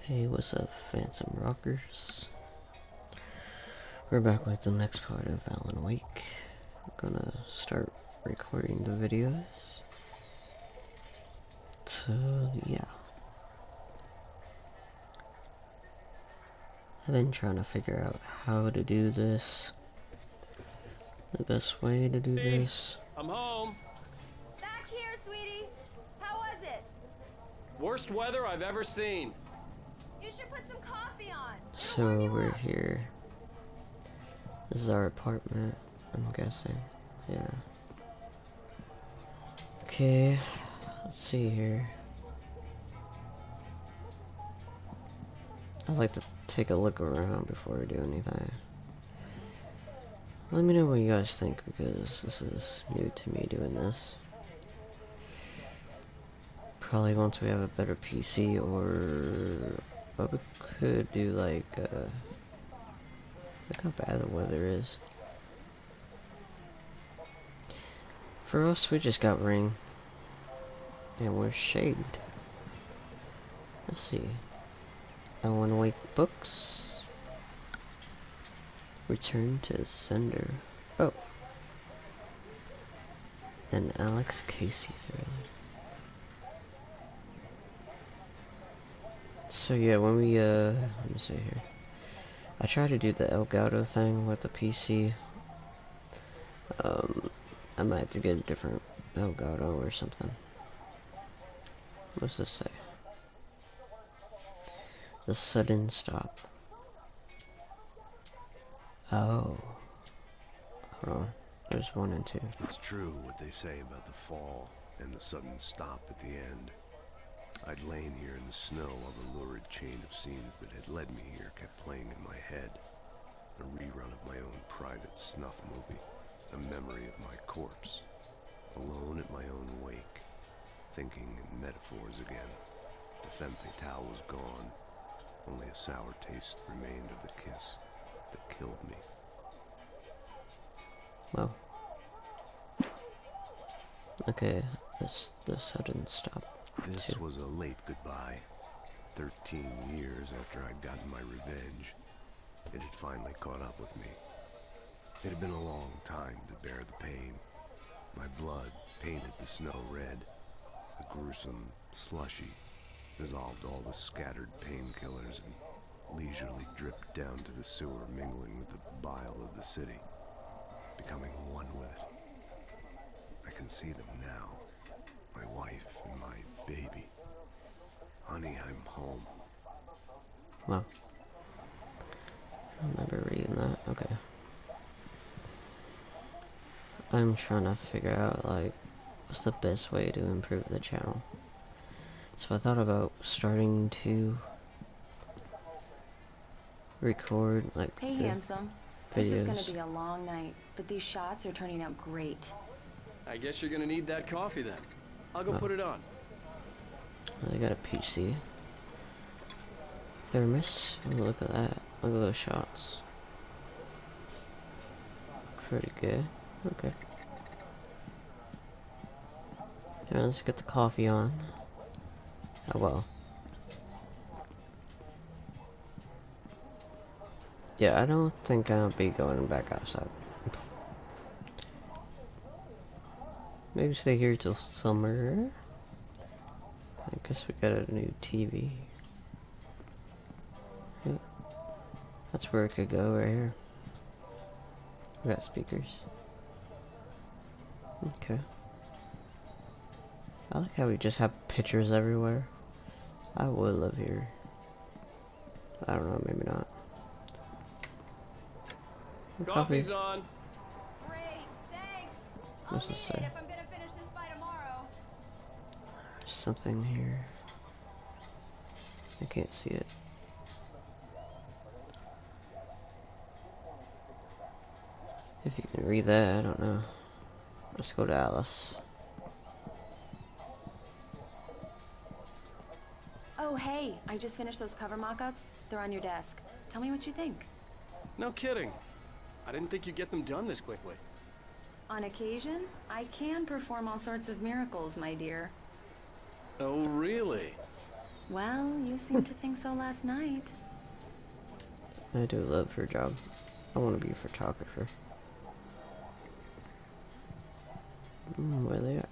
Hey, what's up, Phantom Rockers? We're back with the next part of Alan Wake. I'm gonna start recording the videos. So, yeah. I've been trying to figure out how to do this. The best way to do this. I'm home. Back here, sweetie. How was it? Worst weather I've ever seen. You should put some coffee on. So, we're here. This is our apartment, I'm guessing. Yeah. Okay, let's see here. I like to take a look around before we do anything. Let me know what you guys think, because this is new to me doing this. Probably once we have a better PC, or what we could do, like, look how bad the weather is. For us, we just got rain, and we're shaved. Let's see. Alan Wake books. Return to sender. Oh. An Alex Casey thriller. So yeah, when we let me see here. I tried to do the Elgato thing with the PC. I might have to get a different Elgato or something. What's this say? The sudden stop. Oh. Hold on. There's 1 and 2. It's true what they say about the fall and the sudden stop at the end. I'd lain here in the snow while the lurid chain of scenes that had led me here kept playing in my head. A rerun of my own private snuff movie. A memory of my corpse. Alone at my own wake. Thinking in metaphors again. The femme fatale was gone. Only a sour taste remained of the kiss that killed me. Well. Okay, this the sudden stop. This was a late goodbye. 13 years after I'd gotten my revenge, it had finally caught up with me. It had been a long time to bear the pain. My blood painted the snow red. A gruesome slushy dissolved all the scattered painkillers and leisurely dripped down to the sewer, mingling with the bile of the city, becoming one with it. I can see them now. My wife and my baby. Honey, I'm home. Well, I remember reading that. Okay. I'm trying to figure out, like, what's the best way to improve the channel. So I thought about starting to record, like, Hey, handsome. videos. This is gonna be a long night, but these shots are turning out great. I guess you're gonna need that coffee then. I'll go put it on. They got a PC. Thermos. Oh, look at that. Look at those shots. Pretty good. Okay. Now let's get the coffee on. Oh well. Yeah, I don't think I'll be going back outside. Maybe stay here till summer. I guess we got a new TV. Yeah. That's where it could go, right here. We got speakers. Okay. I like how we just have pictures everywhere. I would live here. I don't know, maybe not. Coffee's on. Great, thanks. What's I'll this need say? it if I'm gonna finish this by tomorrow. There's something here. I can't see it. If you can read that, I don't know. Let's go to Alice. Oh, hey, I just finished those cover mock-ups. They're on your desk. Tell me what you think. No kidding. I didn't think you'd get them done this quickly. On occasion, I can perform all sorts of miracles, my dear. Oh, really? Well, you seemed to think so last night. I do love her job. I want to be a photographer. Where they at?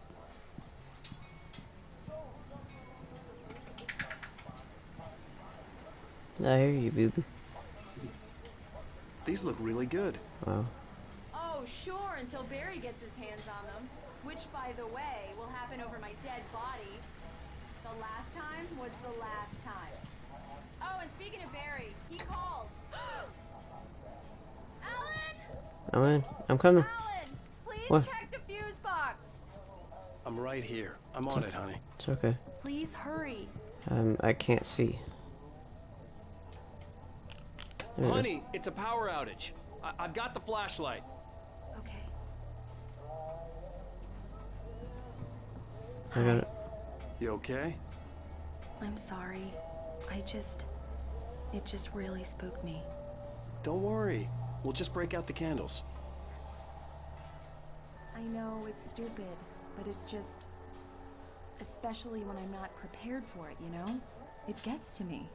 I hear you, baby. These look really good. Wow. Oh, sure, until Barry gets his hands on them. Which, by the way, will happen over my dead body. The last time was the last time. Oh, and speaking of Barry, he called. Alan? I'm in. I'm coming. Alan, please What? check the fuse box. I'm right here. I'm on it, honey. It's okay. Please hurry. I can't see. There we go. Honey, it's a power outage. I've got the flashlight. Okay. I got it. You okay? I'm sorry. It just really spooked me. Don't worry. We'll just break out the candles. I know it's stupid, but it's just... Especially when I'm not prepared for it, you know? It gets to me.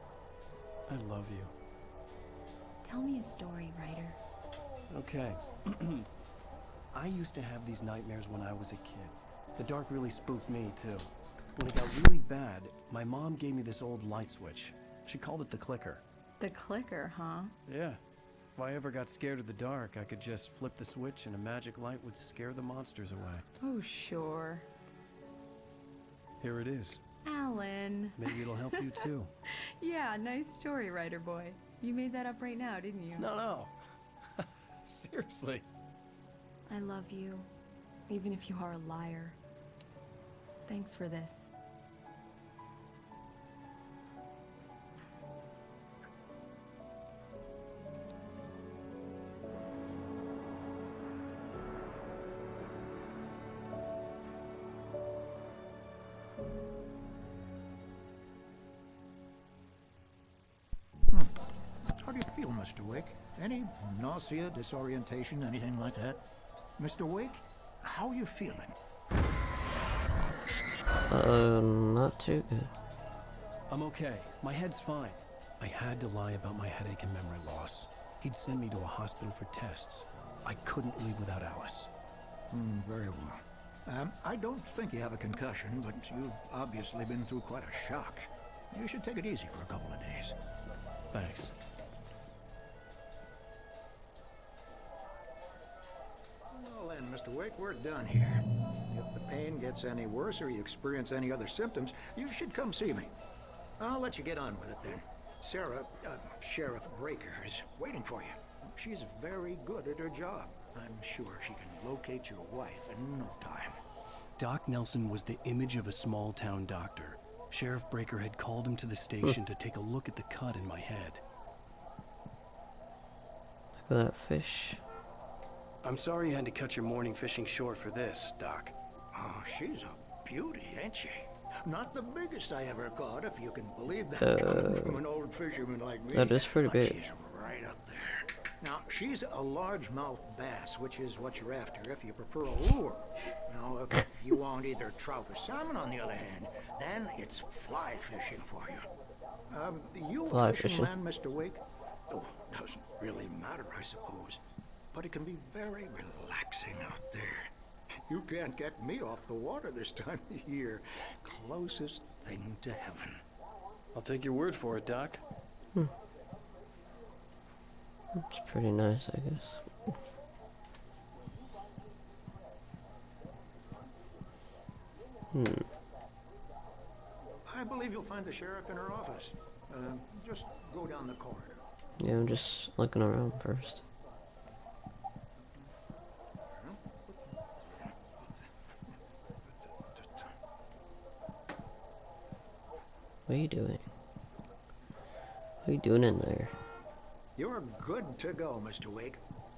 I love you. Tell me a story, writer. Okay. I used to have these nightmares when I was a kid. The dark really spooked me, too. When it got really bad, my mom gave me this old light switch. She called it the clicker. The clicker, huh? Yeah. If I ever got scared of the dark, I could just flip the switch and a magic light would scare the monsters away. Oh, sure. Here it is. Alan. Maybe it'll help you, too. Yeah, nice story, writer boy. You made that up right now, didn't you? No. Seriously. I love you, even if you are a liar. Thanks for this. How do you feel, Mr. Wake? Any nausea, disorientation, anything like that? Mr. Wake, how are you feeling? Not too good. I'm okay. My head's fine. I had to lie about my headache and memory loss. He'd send me to a hospital for tests. I couldn't leave without Alice. Very well. I don't think you have a concussion, but you've obviously been through quite a shock. You should take it easy for a couple of days. Thanks. Well then, Mr. Wake, we're done here. If the pain gets any worse or you experience any other symptoms, you should come see me. I'll let you get on with it then. Sarah, Sheriff Breaker, is waiting for you. She's very good at her job. I'm sure she can locate your wife in no time. Doc Nelson was the image of a small-town doctor. Sheriff Breaker had called him to the station to take a look at the cut in my head. Look at that fish. I'm sorry you had to cut your morning fishing short for this, Doc. Oh, she's a beauty, ain't she? Not the biggest I ever caught, if you can believe that, coming from an old fisherman like me. That is pretty but big. She's right up there. Now, she's a largemouth bass, which is what you're after if you prefer a lure. Now, if you want either trout or salmon, on the other hand, then it's fly fishing for you. You Fly a fishing fishing. man, Mr. Wake? Oh, doesn't really matter, I suppose. But it can be very relaxing out there. You can't get me off the water this time of year. Closest thing to heaven. I'll take your word for it, Doc. It's pretty nice, I guess. I believe you'll find the sheriff in her office. Just go down the corridor. Yeah, I'm just looking around first. What are you doing? What are you doing in there? You're good to go, Mr. Wake.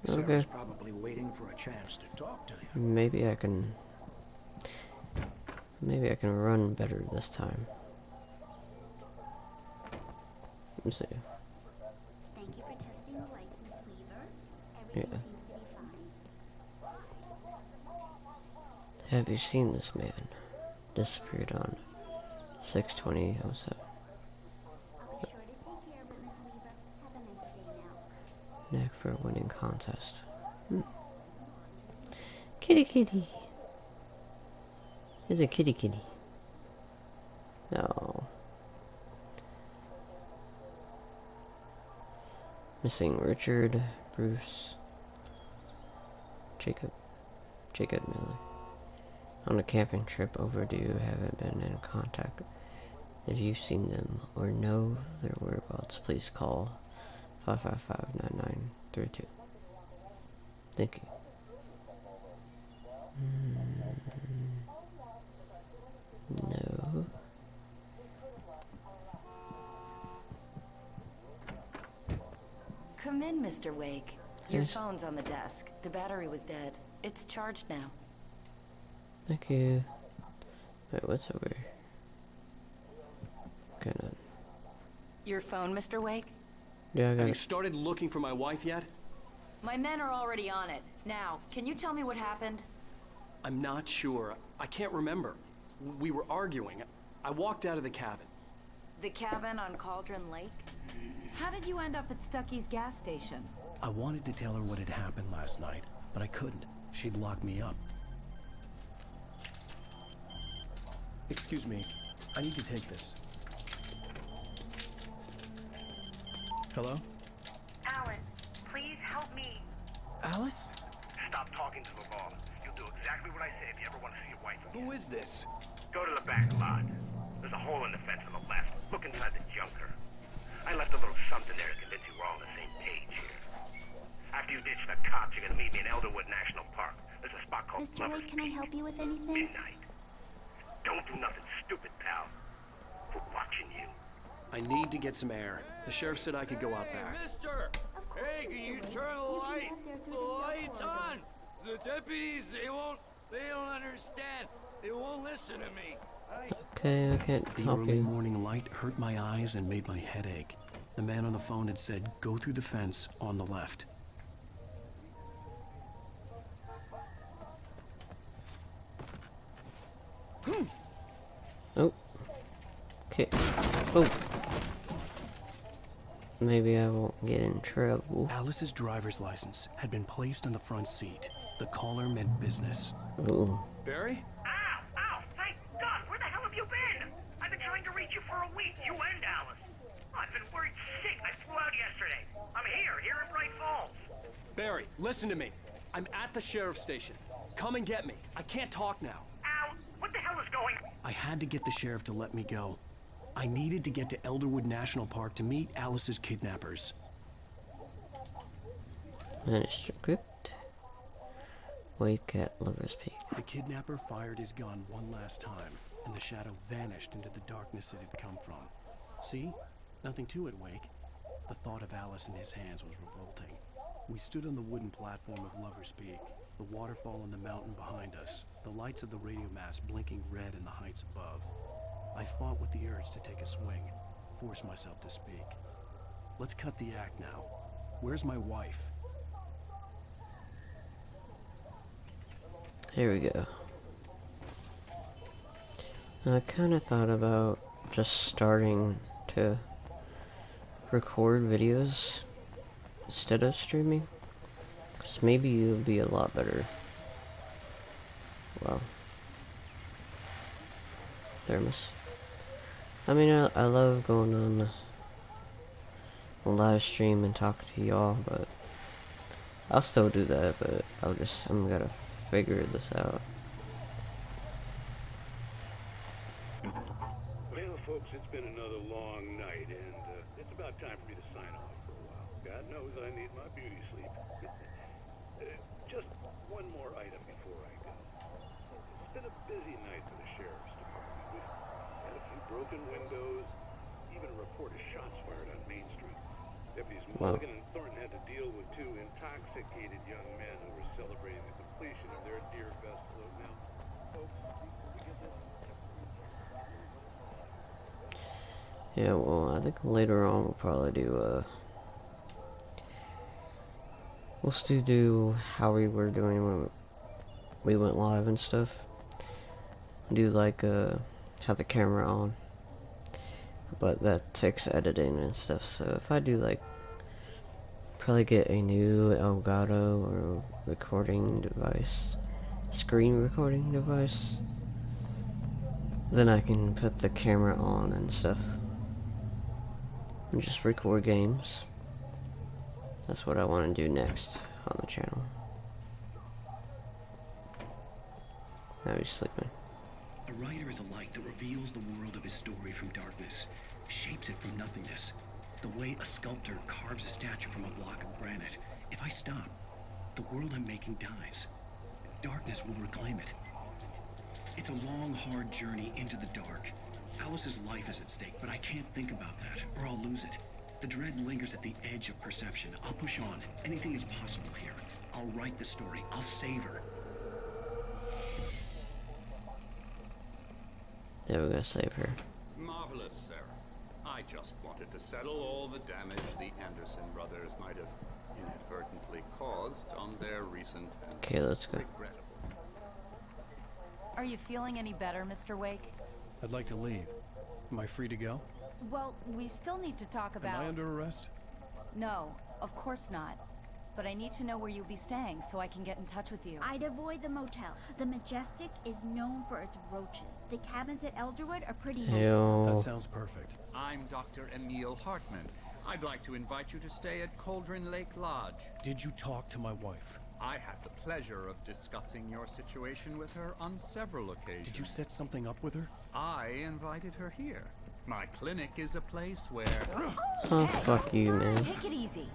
Okay. Sarah's probably waiting for a chance to talk to you. Maybe I can run better this time. Let me see. Thank you for testing the lights, Miss Weaver. Yeah. Everything seems to be fine. Have you seen this man? Disappeared on 6/20/07. Knack for a winning contest. Kitty kitty. It's a kitty kitty. No. Missing Richard, Bruce, Jacob Miller. On a camping trip, overdue, haven't been in contact. If you've seen them or know their whereabouts, please call 555-9932. Thank you. No. Come in, Mr. Wake. Your Yes. phone's on the desk. The battery was dead. It's charged now. Thank you. Wait, what's over here? Kinda. Your phone, Mr. Wake? Yeah, I got Have you it. started looking for my wife yet? My men are already on it. Now, can you tell me what happened? I'm not sure. I can't remember. We were arguing. I walked out of the cabin. The cabin on Cauldron Lake? How did you end up at Stucky's gas station? I wanted to tell her what had happened last night, but I couldn't. She'd lock me up. Excuse me. I need to take this. Hello? Alan, please help me. Alice? Stop talking to the law. You'll do exactly what I say if you ever want to see your wife again. Who is this? Go to the back lot. There's a hole in the fence on the left. Look inside the junker. I left a little something there to convince you we're all on the same page here. After you ditch the cops, you're gonna meet me in Elderwood National Park. There's a spot called Mr. Lover's Wake, can I Peak. help you with anything? Midnight. Don't do nothing stupid, pal. We're watching you. I need to get some air. The sheriff said I could go out back. Mister! Hey, can you turn the light? The light's on! The deputies, they don't understand. They won't listen to me. Okay, I can't The help early you. morning light hurt my eyes and made my head ache. The man on the phone had said, go through the fence on the left. Oh. Okay. Oh. Maybe I won't get in trouble. Alice's driver's license had been placed on the front seat. The caller meant business. Ooh. Barry? Ow! Ow! Thank God! Where the hell have you been? I've been trying to reach you for a week. You and Alice. I've been worried sick. I flew out yesterday. I'm here in Bright Falls. Barry, listen to me. I'm at the sheriff's station. Come and get me. I can't talk now. Ow! What the hell is going on? I had to get the sheriff to let me go. I needed to get to Elderwood National Park to meet Alice's kidnappers. Managed crypt. Wake at Lover's Peak. The kidnapper fired his gun one last time, and the shadow vanished into the darkness it had come from. See? Nothing to it, Wake. The thought of Alice in his hands was revolting. We stood on the wooden platform of Lover's Peak, the waterfall on the mountain behind us, the lights of the radio mast blinking red in the heights above. I fought with the urge to take a swing, force myself to speak. Let's cut the act now. Where's my wife? Here we go. I kind of thought about just starting to record videos instead of streaming, because maybe it would be a lot better. Wow. Thermos. I mean, I love going on a live stream and talking to y'all, but I'll still do that, but I'm gonna figure this out. Well, folks, it's been another long night, and it's about time for me to sign off for a while. God knows I need my beauty sleep. Just one more item before I go. It's been a busy night for the sheriff's department. We've had a few broken windows, even a report of shots fired on Main Street. Deputies Mulligan and Thornton had to deal with two intoxicated young men who were celebrating the completion of their Deer Festival. Now, folks, we get this. Yeah, well, I think later on we'll probably do, we'll still do how we were doing when we went live and stuff. Do like, have the camera on. But that takes editing and stuff, so if I do like probably get a new Elgato or recording device, screen recording device. Then I can put the camera on and stuff and just record games. That's what I want to do next on the channel. Now he's sleeping. A writer is a light that reveals the world of his story from darkness, shapes it from nothingness. The way a sculptor carves a statue from a block of granite. If I stop, the world I'm making dies. Darkness will reclaim it. It's a long, hard journey into the dark. Alice's life is at stake, but I can't think about that, or I'll lose it. The dread lingers at the edge of perception. I'll push on. Anything is possible here. I'll write the story. I'll save her. There we go, save her. Marvelous, Sarah. I just wanted to settle all the damage the Anderson brothers might have inadvertently caused on their recent and Okay, let's go. regrettable. Are you feeling any better, Mr. Wake? I'd like to leave. Am I free to go? Well, we still need to talk about... Am I under arrest? No, of course not. But I need to know where you'll be staying so I can get in touch with you. I'd avoid the motel. The Majestic is known for its roaches. The cabins at Elderwood are pretty nice. That sounds perfect. I'm Dr. Emil Hartman. I'd like to invite you to stay at Cauldron Lake Lodge. Did you talk to my wife? I had the pleasure of discussing your situation with her on several occasions. Did you set something up with her? I invited her here. My clinic is a place where... Oh, fuck you, man. Take it easy.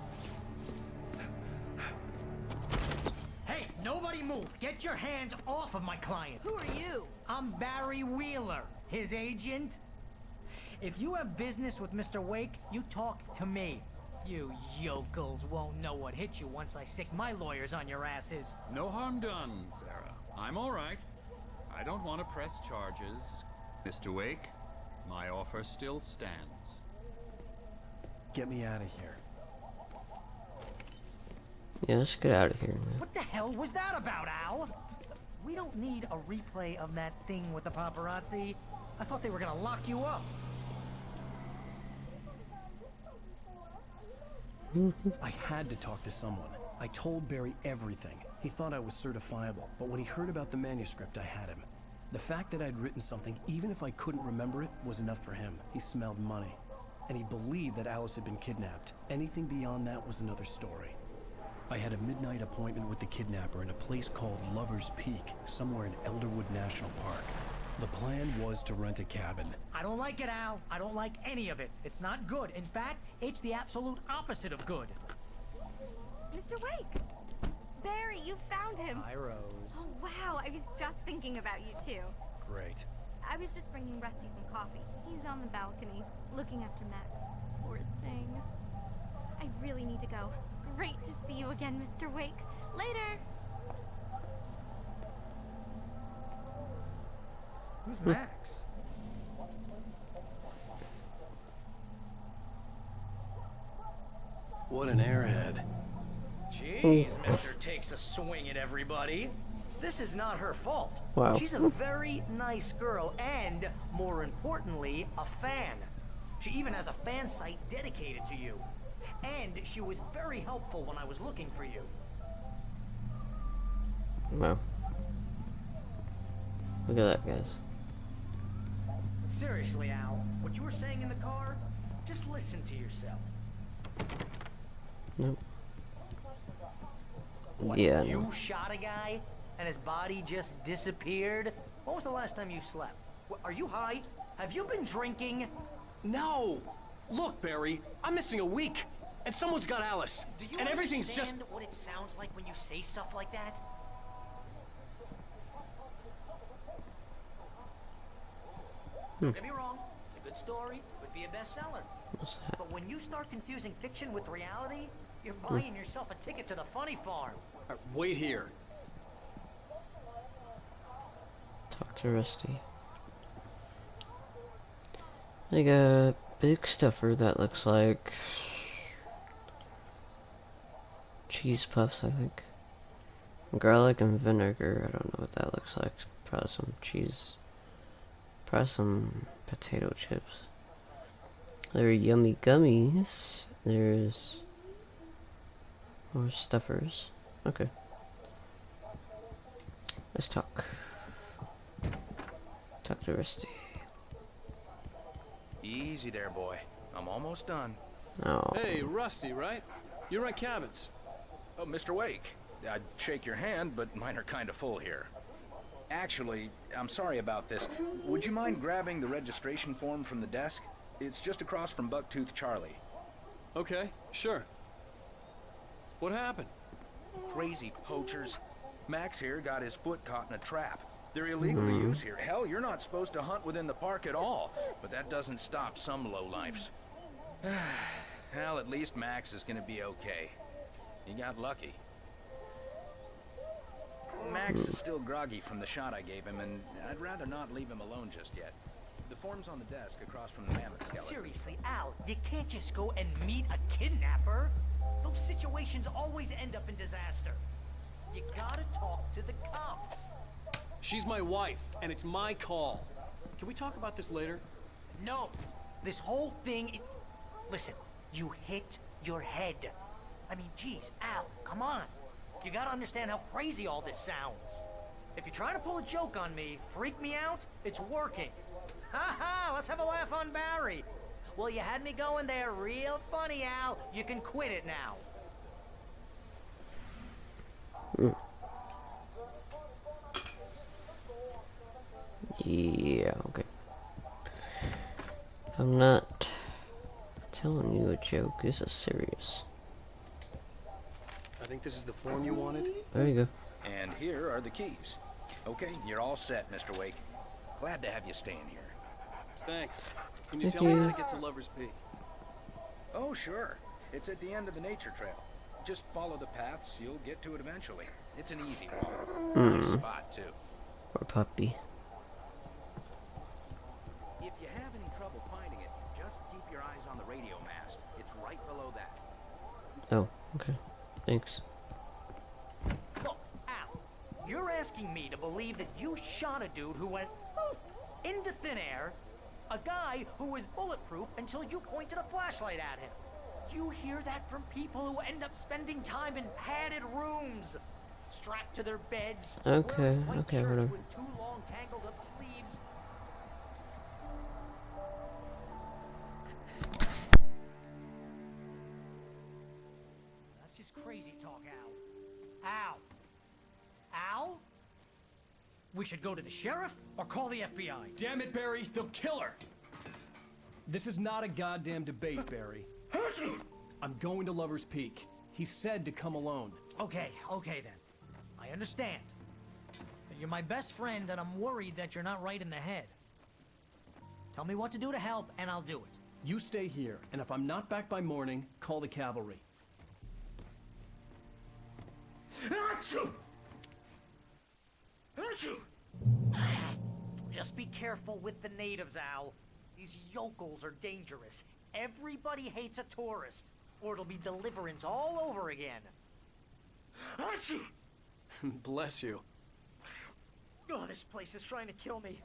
Hey, nobody move! Get your hands off of my client! Who are you? I'm Barry Wheeler, his agent. If you have business with Mr. Wake, you talk to me. You yokels won't know what hit you once I sick my lawyers on your asses. No harm done, Sarah. I'm all right. I don't want to press charges. Mr. Wake, my offer still stands. Get me out of here. Yeah, let's get out of here, man. What the hell was that about, Al? We don't need a replay of that thing with the paparazzi. I thought they were gonna lock you up. I had to talk to someone. I told Barry everything. He thought I was certifiable, but when he heard about the manuscript, I had him. The fact that I'd written something, even if I couldn't remember it, was enough for him. He smelled money. And he believed that Alice had been kidnapped. Anything beyond that was another story. I had a midnight appointment with the kidnapper in a place called Lover's Peak, somewhere in Elderwood National Park. The plan was to rent a cabin. I don't like it, Al. I don't like any of it. It's not good. In fact, it's the absolute opposite of good. Mr. Wake! Barry, you found him! Hi, Rose. Oh, wow, I was just thinking about you, too. Great. I was just bringing Rusty some coffee. He's on the balcony, looking after Max. Poor thing. I really need to go. Great to see you again, Mr. Wake. Later! Who's Max? What an airhead. Jeez, Mr. Takes a swing at everybody. This is not her fault. Wow. She's a very nice girl and, more importantly, a fan. She even has a fan site dedicated to you. And she was very helpful when I was looking for you. Wow. Look at that, guys. Seriously, Al, what you were saying in the car, just listen to yourself. Nope. What, Yeah. you shot a guy and his body just disappeared? When was the last time you slept? Are you high? Have you been drinking? No! Look, Barry, I'm missing a week, and someone's got Alice, Do you and everything's understand just... what it sounds like when you say stuff like that? Don't get me wrong, it's a good story, could be a bestseller. What's that? But when you start confusing fiction with reality, you're buying yourself a ticket to the funny farm. Wait here. Talk to Rusty. Like a big stuffer that looks like cheese puffs, I think. Garlic and vinegar, I don't know what that looks like. Probably some cheese. Probably some potato chips. There are yummy gummies. There's More stuffers. Okay. Let's talk. Talk to Rusty. Easy there, boy. I'm almost done. Oh. Hey, Rusty, right? You rent cabins. Oh, Mr. Wake. I'd shake your hand, but mine are kind of full here. Actually, I'm sorry about this. Would you mind grabbing the registration form from the desk? It's just across from Bucktooth Charlie. Okay, sure. What happened? Crazy poachers. Max here got his foot caught in a trap. They're illegal to use here. Hell, you're not supposed to hunt within the park at all. But that doesn't stop some lowlifes. Well, at least Max is gonna be okay. He got lucky. Max is still groggy from the shot I gave him, and I'd rather not leave him alone just yet. The form's on the desk across from the mammoth skeleton. Seriously, Al, you can't just go and meet a kidnapper. Those situations always end up in disaster. You gotta talk to the cops. She's my wife, and it's my call. Can we talk about this later? No. This whole thing... Listen, you hit your head. I mean, geez, Al, come on. You gotta understand how crazy all this sounds. If you're trying to pull a joke on me, freak me out, it's working. Ha ha, let's have a laugh on Barry. Well, you had me going there real funny, Al. You can quit it now. Yeah, okay. I'm not telling you a joke. This is serious. I think this is the form you wanted. There you go. And here are the keys. Okay, you're all set, Mr. Wake. Glad to have you staying here. Thanks. Can you Thank tell me you. how to get to Lover's Peak? Oh, sure. It's at the end of the nature trail. Just follow the paths, you'll get to it eventually. It's an easy walk. Nice spot, too. Poor puppy. If you have any trouble finding it, just keep your eyes on the radio mast. It's right below that. Oh, okay. Thanks. Look, Al, you're asking me to believe that you shot a dude who went poof into thin air, a guy who was bulletproof until you pointed a flashlight at him. You hear that from people who end up spending time in padded rooms, strapped to their beds, Okay, wearing white okay, shirts whatever. with too long tangled up sleeves. That's just crazy talk, Al. Al! Al? We should go to the sheriff or call the FBI. Damn it, Barry, they'll kill her! This is not a goddamn debate, Barry. I'm going to Lover's Peak. He said to come alone. Okay then. I understand. But you're my best friend, and I'm worried that you're not right in the head. Tell me what to do to help, and I'll do it. You stay here, and if I'm not back by morning, call the cavalry. Just be careful with the natives, Al. These yokels are dangerous. Everybody hates a tourist, or it'll be Deliverance all over again. Bless you. Oh, this place is trying to kill me.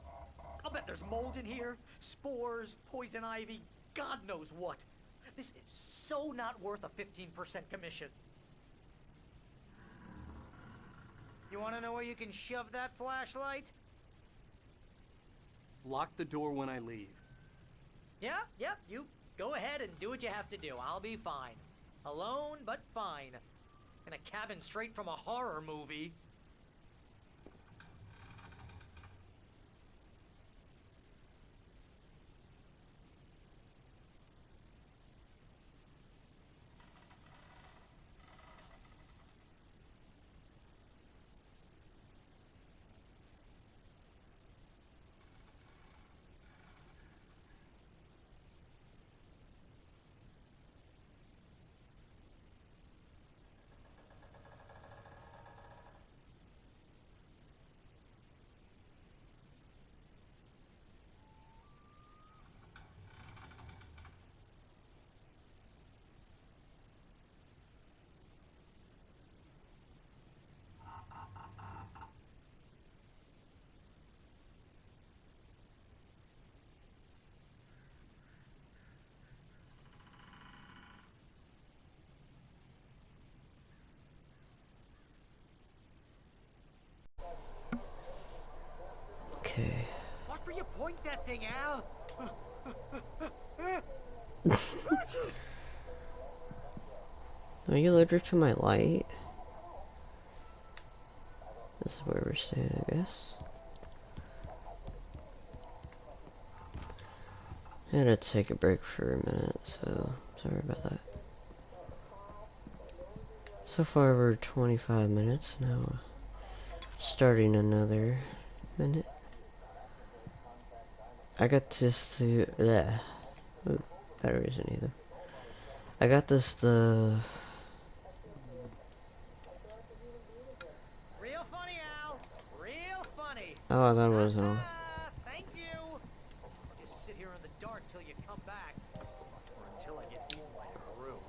I'll bet there's mold in here, spores, poison ivy, God knows what. This is so not worth a 15% commission. You want to know where you can shove that flashlight? Lock the door when I leave. Yep, you go ahead and do what you have to do. I'll be fine. Alone, but fine. In a cabin straight from a horror movie. Okay. Watch where you point that thing, Al. Are you allergic to my light? This is where we're staying, I guess. I had to take a break for a minute, so sorry about that. So far we're 25 minutes now. Starting another minute. I got this to ooh, battery isn't either. I got this the Real funny, Al. Real funny. oh, I thought it was on. Thank you. I'll just sit here in the dark till you come back, or until I get eaten by a brew.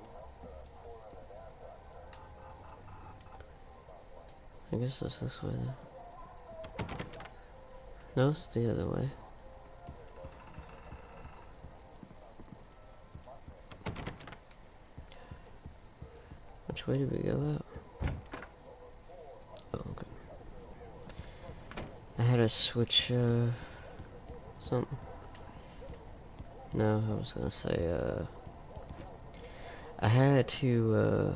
I guess it's this way then. No, it's the other way. Which way did we go out? Oh, okay. I had to switch, something. No, I was gonna say, I had to,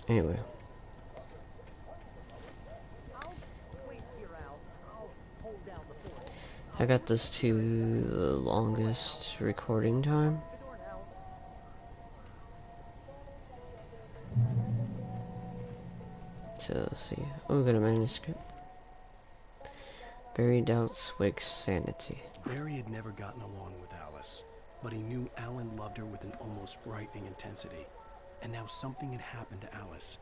anyway. I got this to the longest recording time. So let's see. Oh, we got a manuscript. Barry doubts Wick's sanity. Barry had never gotten along with Alice, but he knew Alan loved her with an almost frightening intensity. And now something had happened to Alice.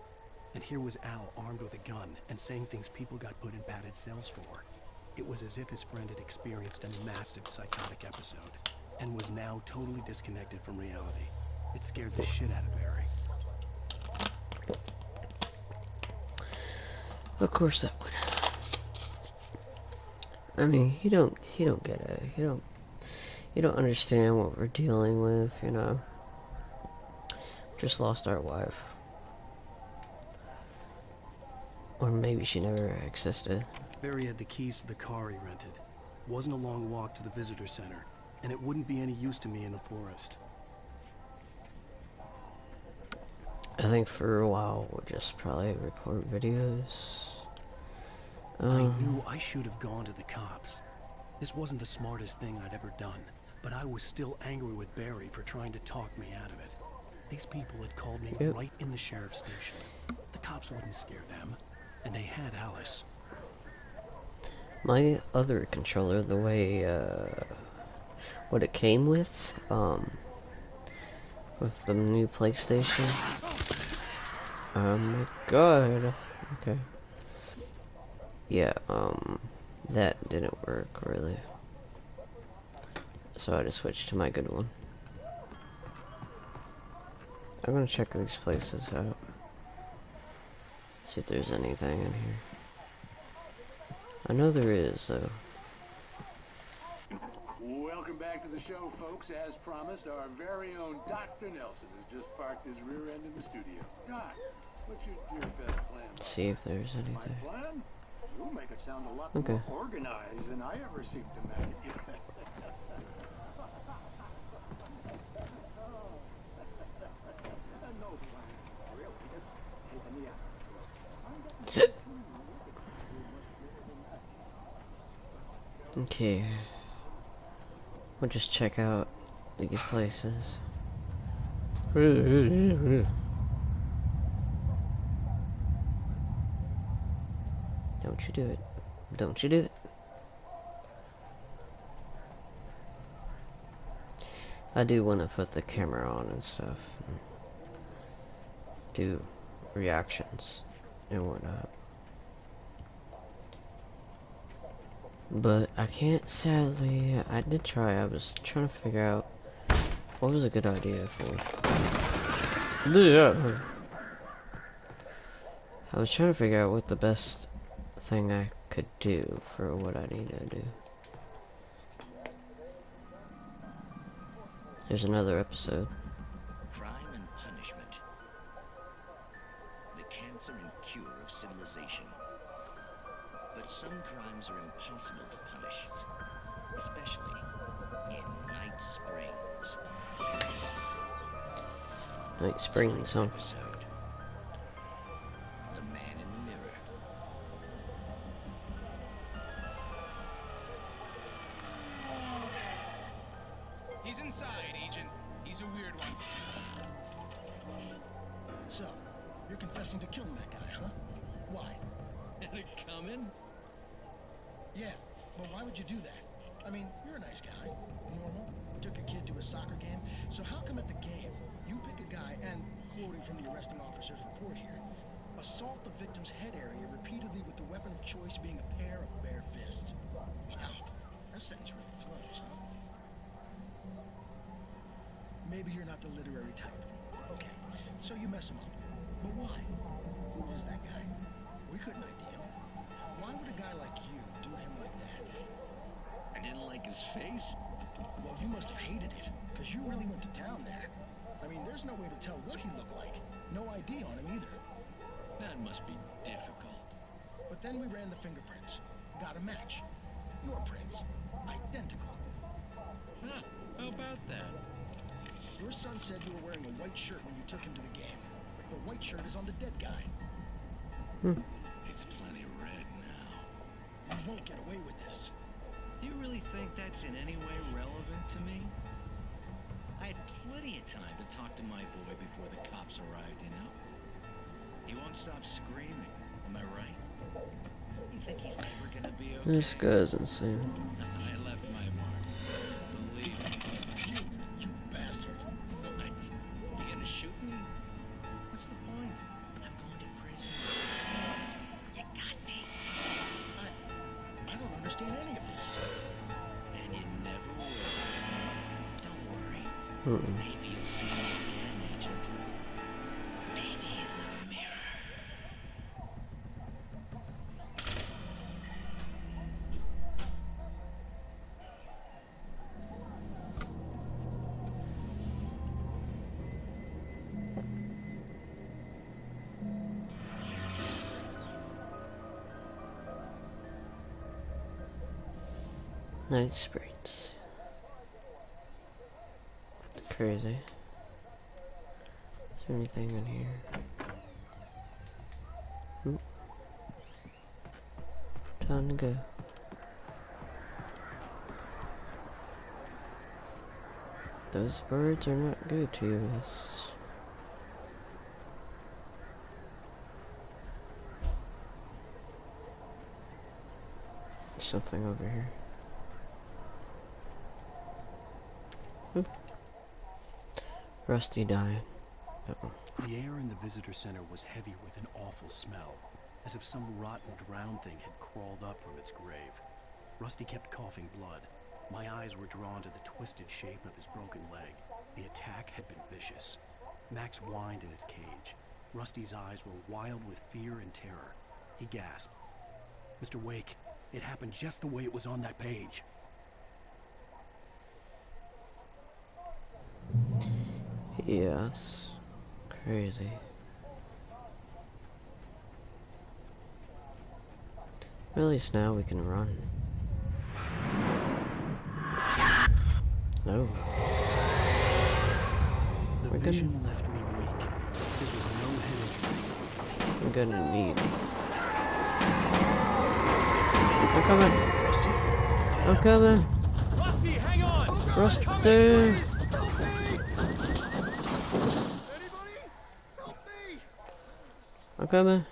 And here was Al armed with a gun and saying things people got put in padded cells for. It was as if his friend had experienced a massive psychotic episode and was now totally disconnected from reality. It scared the shit out of Barry. Of course that would. I mean, he don't get it. You don't understand what we're dealing with, you know. Just lost our wife. Or maybe she never existed. Barry had the keys to the car he rented. Wasn't a long walk to the visitor center, and it wouldn't be any use to me in the forest. I think for a while we'll just probably record videos. I knew I should have gone to the cops. This wasn't the smartest thing I'd ever done, but I was still angry with Barry for trying to talk me out of it. These people had called me right in the sheriff's station. The cops wouldn't scare them, and they had Alice. My other controller, the way, what it came with the new PlayStation. Oh my god. Okay. Yeah, that didn't work, really. So I just switched to my good one. I'm gonna check these places out. See if there's anything in here. I know there is, so. Welcome back to the show, folks. As promised, our very own Dr. Nelson has just parked his rear end in the studio. Doc, what's your dear-fest plan? Let's see if there's anything. My plan? You make it sound a lot Okay. more organized than I ever seem to make it. Okay. We'll just check out these places. Don't you do it. Don't you do it. I do want to put the camera on and stuff. And do reactions and whatnot. But I can't, sadly. I did try. I was trying to figure out what was a good idea for. Yeah. I was trying to figure out what the best thing I could do for what I need to do. Here's another episode. Crime and punishment. The answer and cure of civilization. But some crimes are impossible to punish, especially in Night Springs. Night Springs, huh? Episode. The Man in the Mirror. He's inside, Agent. He's a weird one. So, you're confessing to killing that guy, huh? Why? Had it coming? Yeah, but why would you do that? I mean, you're a nice guy. Normal. Took your kid to a soccer game. So how come at the game, you pick a guy and, quoting from the arresting officer's report here, assault the victim's head area repeatedly with the weapon of choice being a pair of bare fists? Wow, that sentence really flows, huh? Maybe you're not the literary type. Okay, so you mess him up. But why? Who was that guy? We couldn't ID him. Why would a guy like you do him like that? I didn't like his face. Well, you must have hated it, because you really went to town there. I mean, there's no way to tell what he looked like. No ID on him either. That must be difficult. But then we ran the fingerprints. Got a match. Your prints. Identical. Huh, how about that? Your son said you were wearing a white shirt when you took him to the game. The white shirt is on the dead guy. It's plenty red now. You won't get away with this. Do you really think that's in any way relevant to me? I had plenty of time to talk to my boy before the cops arrived, you know? He won't stop screaming, am I right? You think he's never gonna be okay? This guy's insane. I left my mark. Believe me. You bastard. What? You gonna shoot me? What's the point? I'm going to prison. You got me. I don't understand any of this. And you never will. Don't worry. Maybe you'll see me again, Agent. Maybe in the mirror. Night Springs. It's crazy. Is there anything in here? Time to go. Those birds are not good to us. There's something over here. Oop. Rusty dying. The air in the visitor center was heavy with an awful smell, as if some rotten drowned thing had crawled up from its grave. Rusty kept coughing blood. My eyes were drawn to the twisted shape of his broken leg. The attack had been vicious. Max whined in his cage. Rusty's eyes were wild with fear and terror. He gasped. "Mr. Wake, it happened just the way it was on that page." Yeah, that's crazy. At least now we can run. No. The vision left me weak. This was no head injury. We're gonna need. I'm coming. Rusty. I'm coming. Rusty, hang on! Rusty. I'm coming.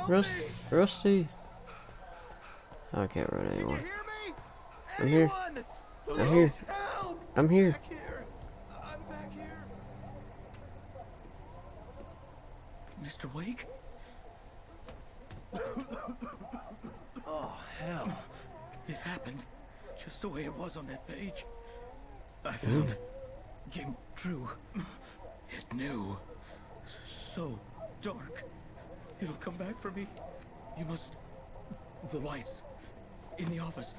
Rusty. I can't run anymore. I'm here. I'm here. I'm here. I'm back here. Mr. Wake? Oh, hell. It happened just the way it was on that page. I found came true. It knew. So dark. It'll come back for me. You must... The lights. In the office.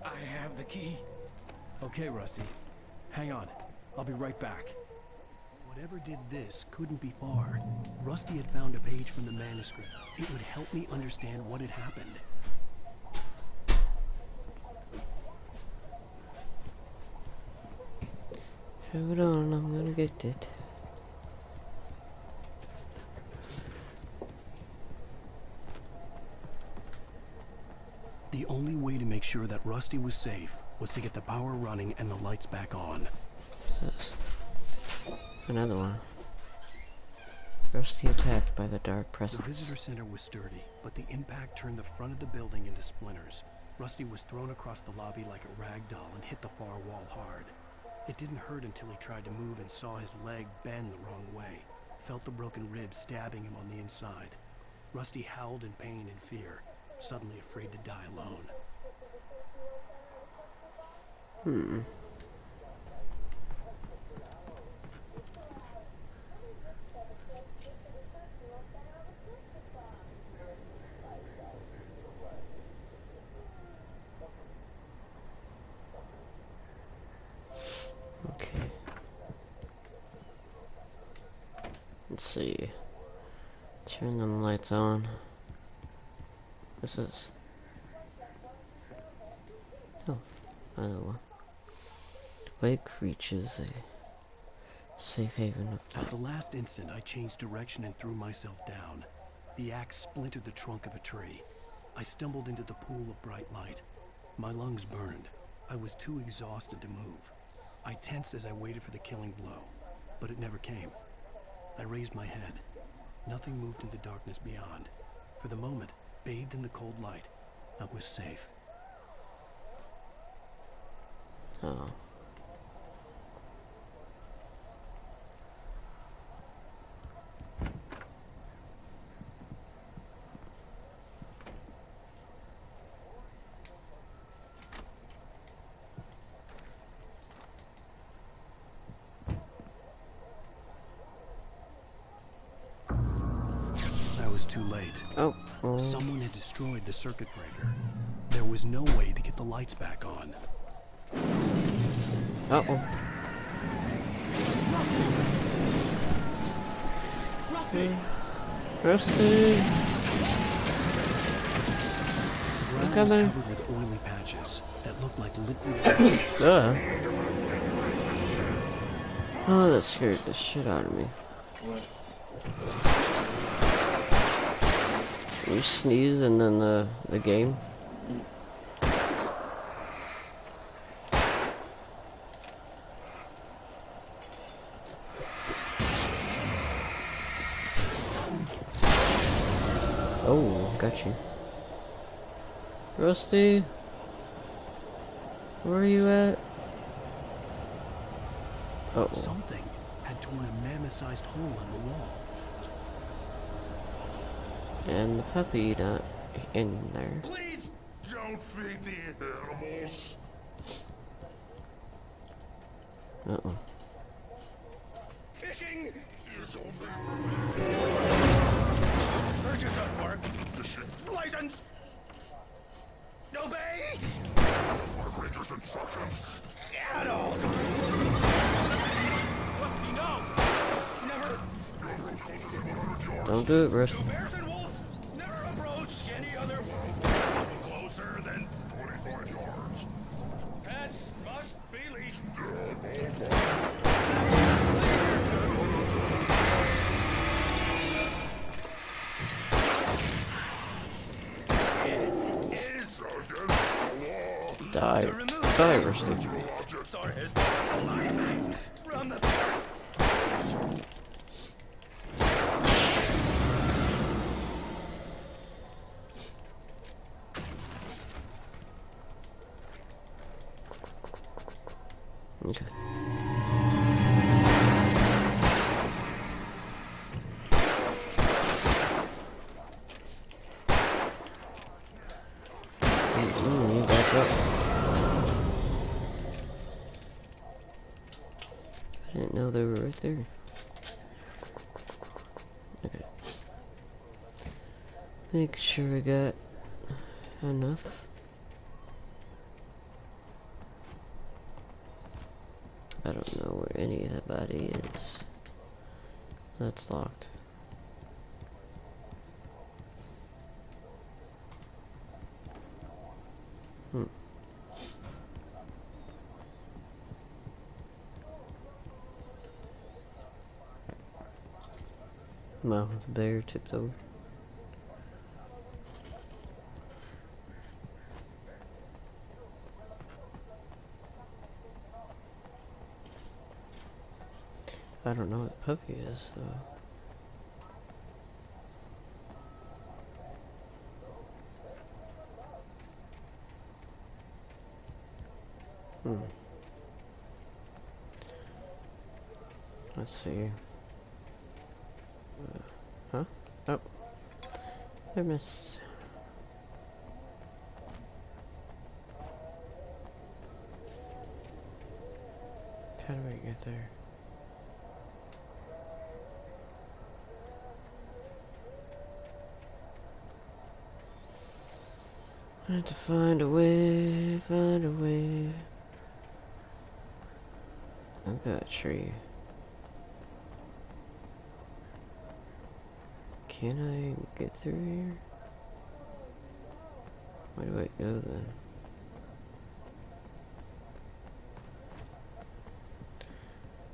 I have the key. Okay, Rusty. Hang on. I'll be right back. What Whatever did this couldn't be far. Rusty had found a page from the manuscript. It would help me understand what had happened. Hold on, I'm gonna get it. The only way to make sure that Rusty was safe was to get the power running and the lights back on. What's this? Another one. Rusty attacked by the dark presence. The visitor center was sturdy, but the impact turned the front of the building into splinters. Rusty was thrown across the lobby like a rag doll and hit the far wall hard. It didn't hurt until he tried to move and saw his leg bend the wrong way. Felt the broken ribs stabbing him on the inside. Rusty howled in pain and fear, suddenly afraid to die alone. Okay. Let's see. Turn them lights on. What's this? Oh, another one. Wake reaches a safe haven. At the last instant, I changed direction and threw myself down. The axe splintered the trunk of a tree. I stumbled into the pool of bright light. My lungs burned. I was too exhausted to move. I tensed as I waited for the killing blow, but it never came. I raised my head. Nothing moved in the darkness beyond. For the moment, bathed in the cold light, I was safe. Oh. Too late. Oh. Someone had destroyed the circuit breaker. There was no way to get the lights back on. Uh-oh. Rusty! Rusty! The ground was covered with oily patches that looked like liquid grease. Oh, that scared the shit out of me. You sneeze and then the game. Oh, got you. Rusty, where are you at? Uh-oh. Something had torn a mammoth-sized hole in the wall. And the puppy not in there. Please don't feed the animals. Uh-oh. Fishing is only purchase of park license. Obey. Ranger's instructions. At all times. Rusty, no. Never. Don't do it, Rusty. Bears and wolves never approach any other closer than 45 yards. Pets must be leashed. It is against the law. Die. Die, Rusty. Or his life from the park. Okay. You back up. I didn't know they were right there. Okay. Make sure I got enough. I don't know where any of that body is. That's locked. Well, the bear tipped over. I don't know what puppy is, though. Let's see. Huh? Oh. I missed. How do I get there? I have to find a way, find a way. I've got a tree. Can I get through here? Where do I go then?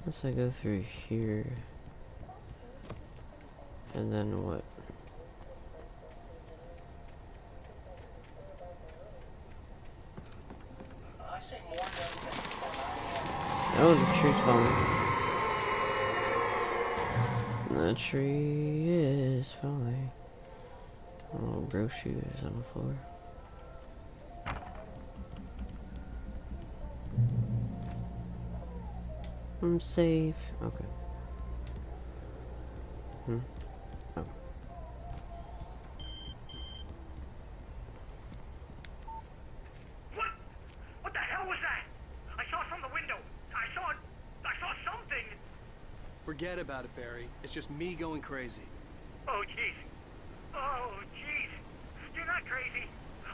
Unless I go through here. And then what? Oh, the tree's falling. The tree is falling. Oh, bro shoes on the floor. I'm safe. Okay. Oh. What the hell was that? I saw from the window. I saw something. Forget about it, Barry. It's just me going crazy. Oh, jeez. Oh, jeez. You're not crazy.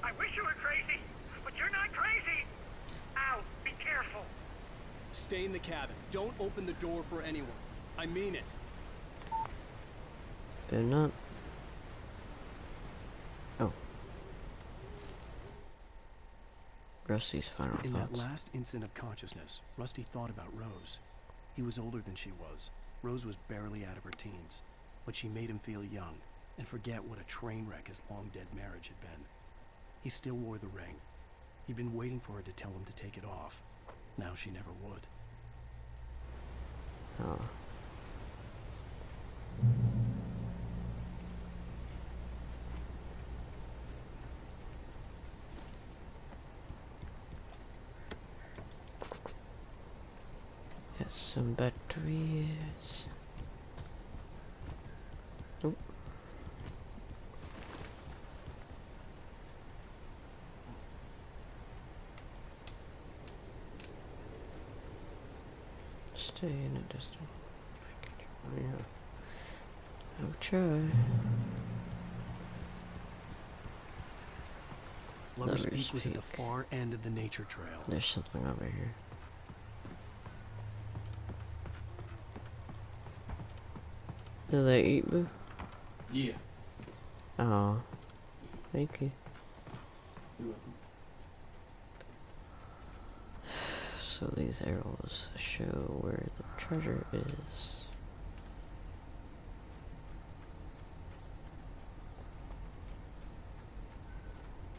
I wish you were crazy, but you're not crazy. Ow, be careful. Stay in the cabin. Don't open the door for anyone. I mean it. They're not. Oh. Rusty's final thoughts. In that last instant of consciousness, Rusty thought about Rose. He was older than she was. Rose was barely out of her teens, but she made him feel young and forget what a train wreck his long-dead marriage had been. He still wore the ring. He'd been waiting for her to tell him to take it off. Now she never would. Oh. Get some batteries. Oh. Stay in a distance. Yeah. I'll try. Lover's Peak was at the far end of the nature trail. There's something over here. Do they eat boo? Yeah. Oh. Thank you. You're welcome. So these arrows show where the treasure is.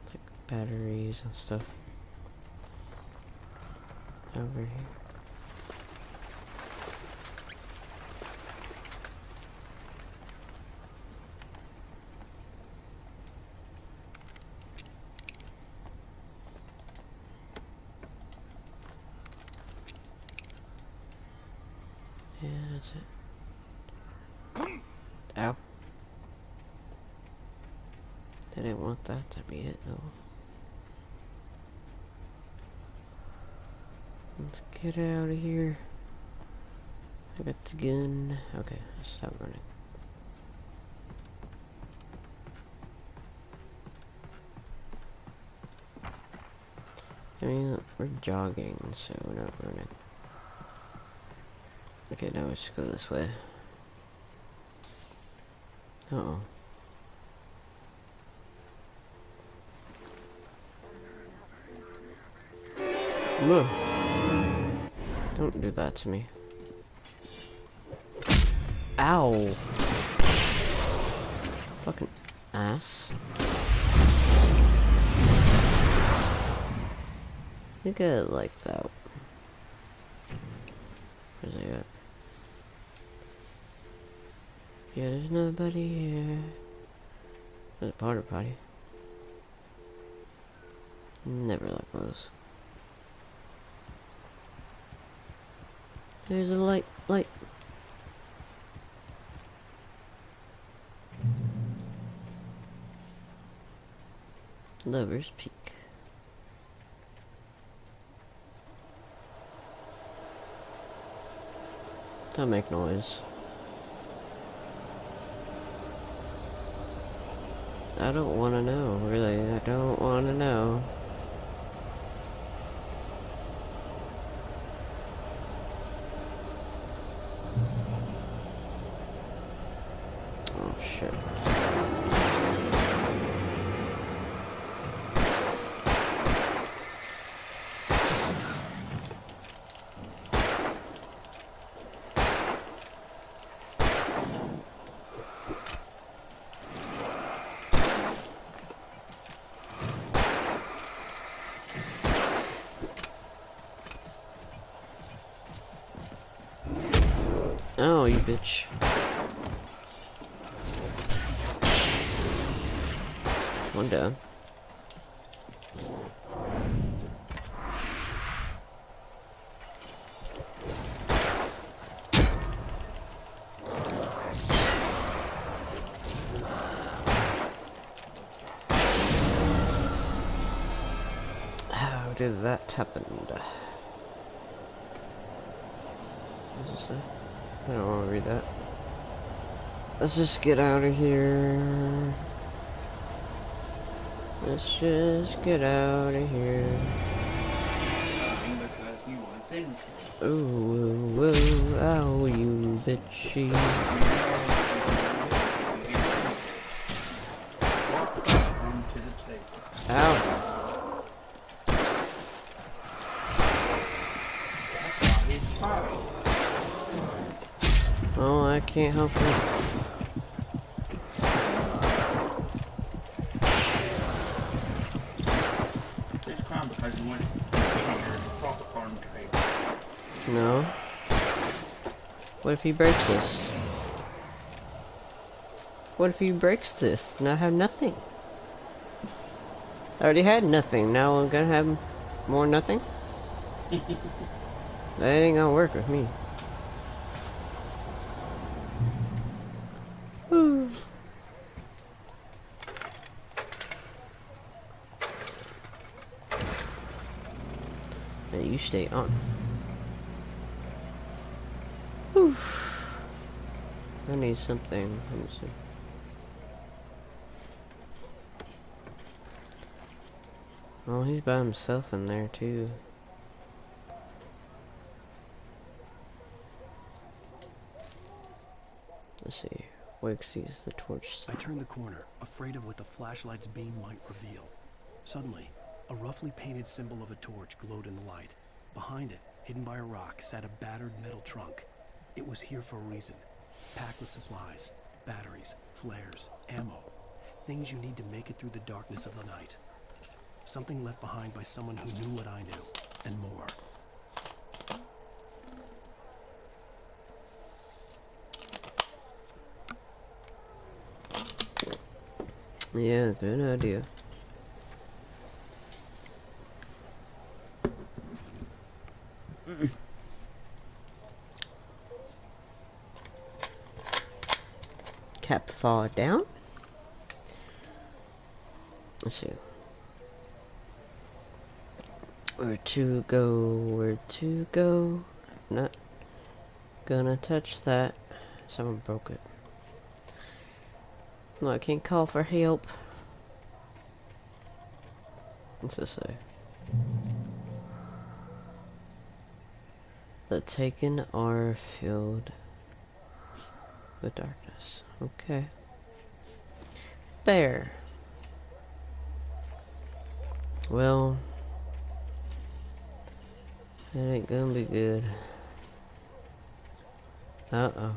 Like batteries and stuff. Over here. Yeah, that's it. Ow. Didn't want that to be it, though. Let's get out of here. I got the gun. Okay, stop running. I mean, we're jogging, so we're not running. Okay, now we just go this way. Uh-oh. No. Don't do that to me. Ow. Fucking ass. I think I like that. Where's he at? Yeah, there's nobody here. There's a porta potty. Never like those. There's a light. Lover's Peak. Don't make noise. I don't want to know, really. I don't want to know. Oh, shit. Oh, you bitch. One down. How did that happen? What does it say? I don't want to read that. Let's just get out of here. Let's just get out of here. Ooh, whoa, ow, you bitchy. Ow. Oh, I can't help it. No. What if he breaks this? What if he breaks this? Now I have nothing. I already had nothing. Now I'm gonna have more nothing? That ain't gonna work with me. Hey, you stay on. Whew. I need something. Let me see. Oh, he's by himself in there too. Let's see. Wake sees the torch. I turned the corner, afraid of what the flashlight's beam might reveal. Suddenly, a roughly painted symbol of a torch glowed in the light. Behind it, hidden by a rock, sat a battered metal trunk. It was here for a reason. Packed with supplies, batteries, flares, ammo. Things you need to make it through the darkness of the night. Something left behind by someone who knew what I knew, and more. Yeah, good idea. Cap fall down. Let's see. Where to go? Where to go? Not gonna touch that. Someone broke it. No, I can't call for help. What's this say? The taken are filled with darkness. Okay. There. Well, it ain't gonna be good. Uh-oh.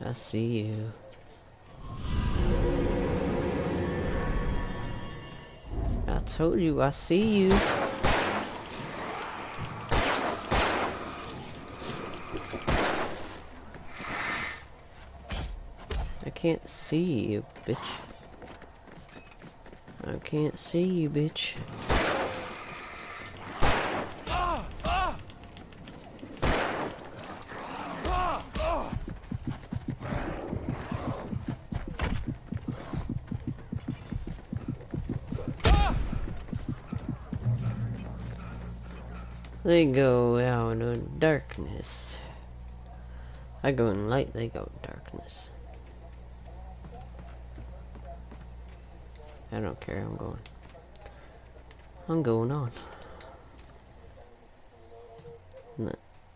I see you. I told you, I see you. I can't see you, bitch. I can't see you, bitch. They go out in darkness. I go in light, they go in darkness. I don't care, I'm going. I'm going on.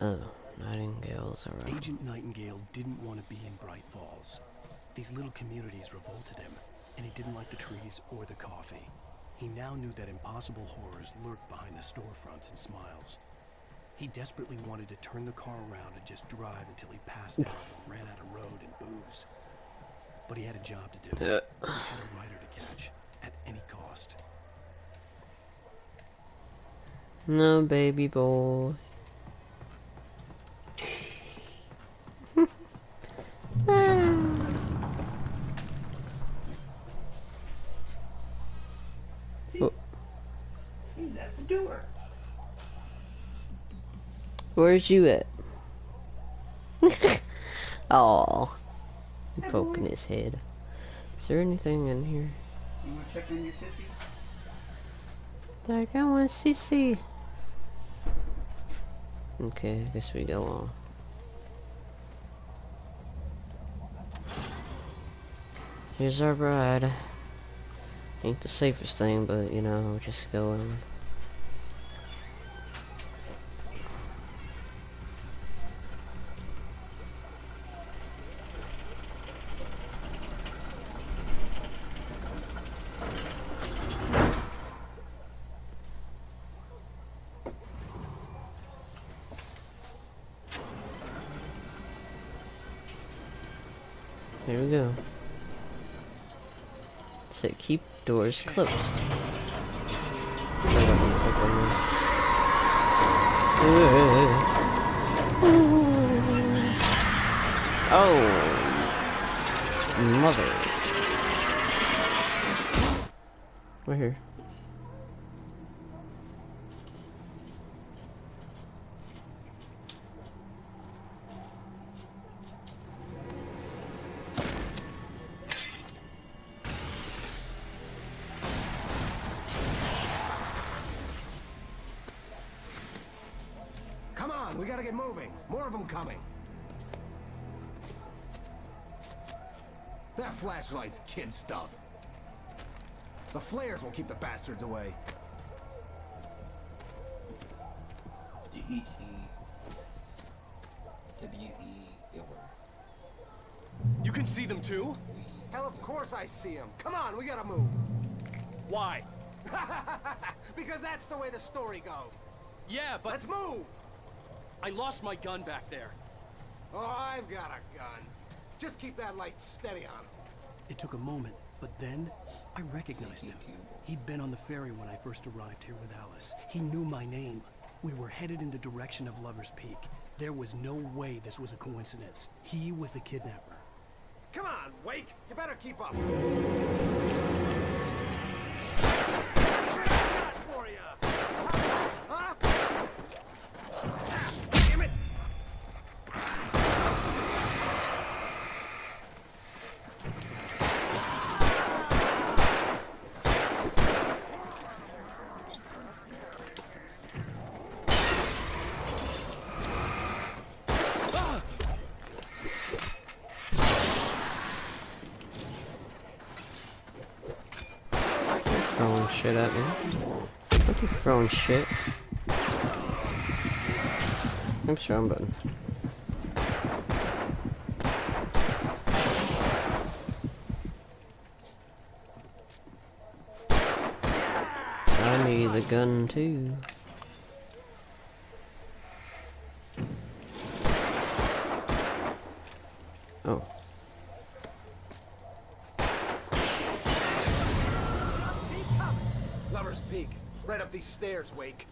Oh, Nightingale's alright. Agent Nightingale didn't want to be in Bright Falls. These little communities revolted him, and he didn't like the trees or the coffee. He now knew that impossible horrors lurked behind the storefronts and smiles. He desperately wanted to turn the car around and just drive until he passed out and ran out of road and booze. But he had a job to do. He had a rider to catch, at any cost. No, baby boy. Oh. He's at the door. Where's you at? Oh, poking his head. Is there anything in here? You want to check on your sissy? Like, I want sissy. Okay, I guess we go on. Here's our ride. Ain't the safest thing, but you know, just going. Here we go. So keep doors closed. Oh, mother! We're here. Come on, we gotta get moving. More of them coming. That flashlight's kid stuff. The flares will keep the bastards away. You can see them too? Hell, of course I see them. Come on, we gotta move. Why? Because that's the way the story goes. Yeah, but... Let's move! I lost my gun back there. Oh, I've got a gun. Just keep that light steady on him. It took a moment, but then I recognized him. He'd been on the ferry when I first arrived here with Alice. He knew my name. We were headed in the direction of Lover's Peak. There was no way this was a coincidence. He was the kidnapper. Come on, Wake! You better keep up! For ya. Huh? Damn it! Throwing shit at me. Look at throwing shit. Oops, wrong button. gun too. Oh. Lover's Peak. Right up these stairs, Wake.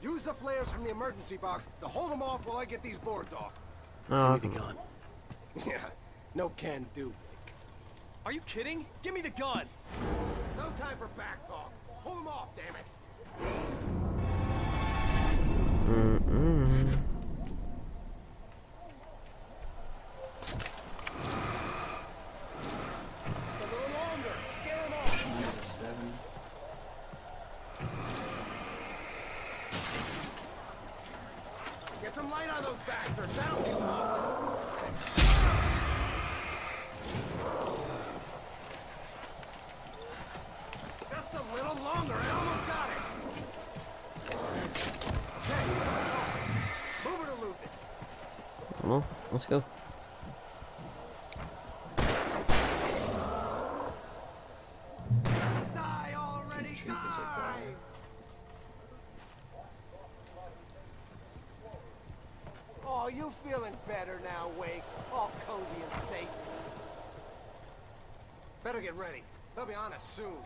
Use the flares from the emergency box to hold them off while I get these boards off. Oh, Give me the gun. Yeah, no can do, Wake. Are you kidding? Give me the gun! No time for back talk. Hold them off, damn it. Just a little longer. Scare them off. Number 7. Get some light on those bastards. That'll be long. Just a little longer. I almost got it. Okay, that's all. Move it or lose it. Well, let's go. Die already, die! Oh, you feeling better now, Wake? All cozy and safe. Better get ready. They'll be on us soon.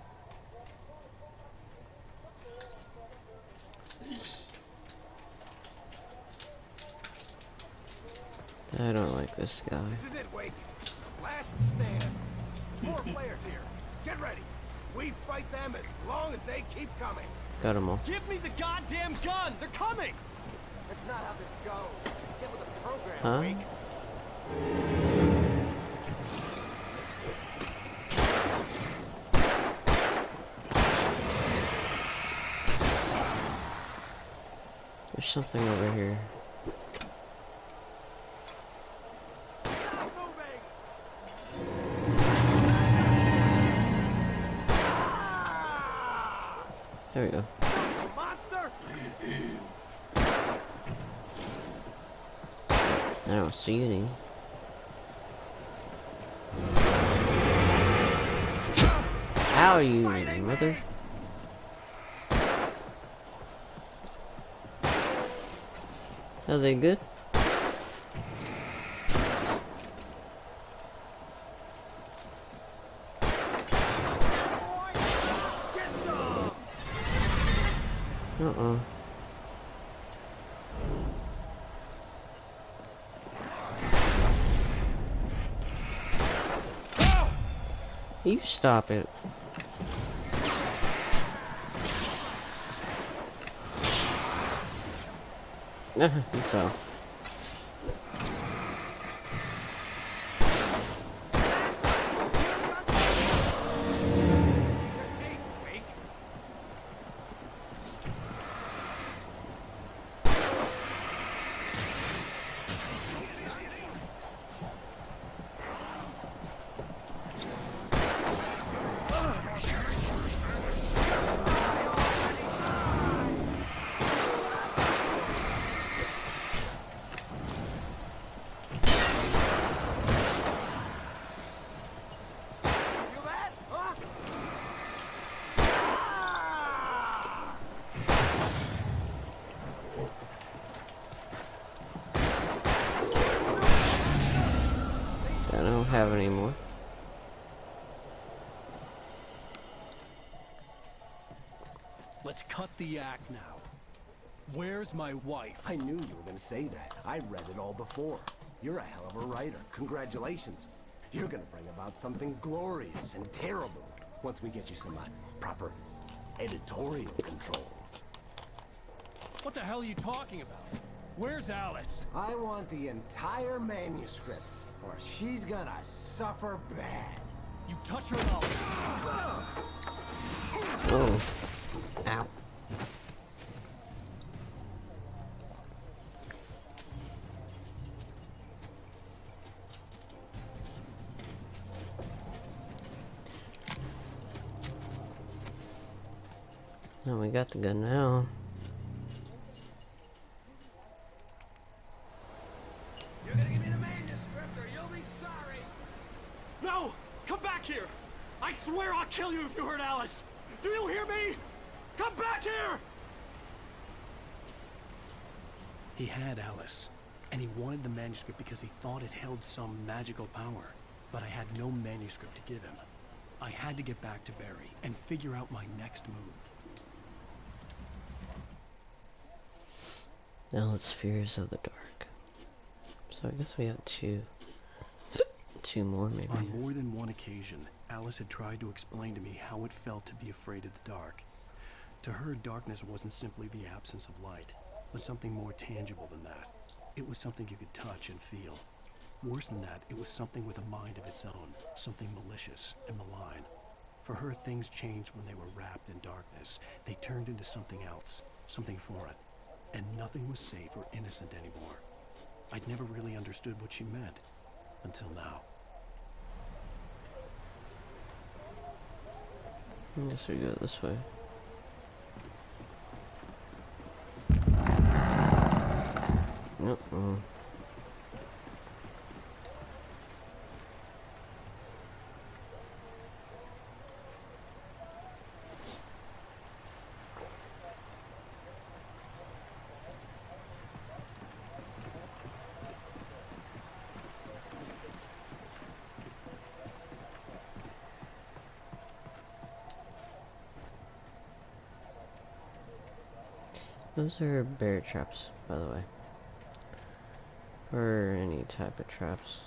I don't like this guy. This is it, Wake. Last stand. There's more players here. Get ready. We fight them as long as they keep coming. Got them all. Give me the goddamn gun! They're coming! That's not how this goes. Get with the program, Huh? Wake. There's something over here. There we go. Monster! I don't see any. How are you, mother? Are they good? Uh-oh. You stop it. You fell. I don't have any more. Let's cut the act now. Where's my wife? I knew you were gonna say that. I read it all before. You're a hell of a writer. Congratulations. You're gonna bring about something glorious and terrible once we get you some proper editorial control. What the hell are you talking about? Where's Alice? I want the entire manuscript, or she's gonna suffer bad. You touch her and I'll... Oh. Ow. Now we got the gun now. You're gonna give me the manuscript or you'll be sorry. No! Come back here! I swear I'll kill you if you hurt Alice! Do you hear me? Come back here! He had Alice, and he wanted the manuscript because he thought it held some magical power. But I had no manuscript to give him. I had to get back to Barry and figure out my next move. Now it's Fears of the Dark. So I guess we got two more maybe. On more than one occasion, Alice had tried to explain to me how it felt to be afraid of the dark. To her, darkness wasn't simply the absence of light, but something more tangible than that. It was something you could touch and feel. Worse than that, it was something with a mind of its own, something malicious and malign. For her, things changed when they were wrapped in darkness. They turned into something else, something foreign, and nothing was safe or innocent anymore. I'd never really understood what she meant, until now. I guess we go this way. Nope. Those are bear traps, by the way. Or any type of traps.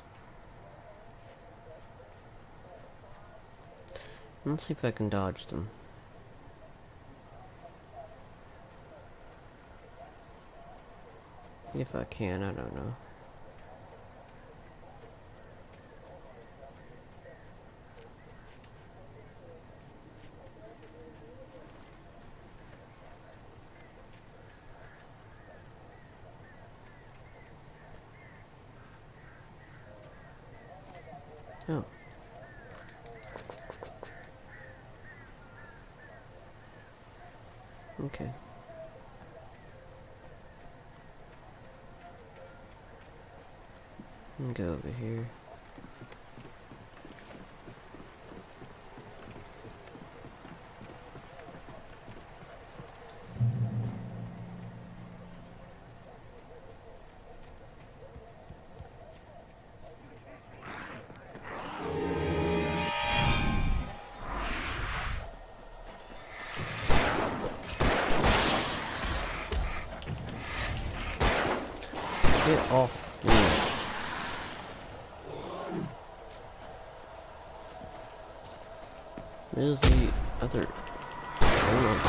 Let's see if I can dodge them. If I can, I don't know. Oh. Okay. Go over here. Get off me. Where's the other? Oh.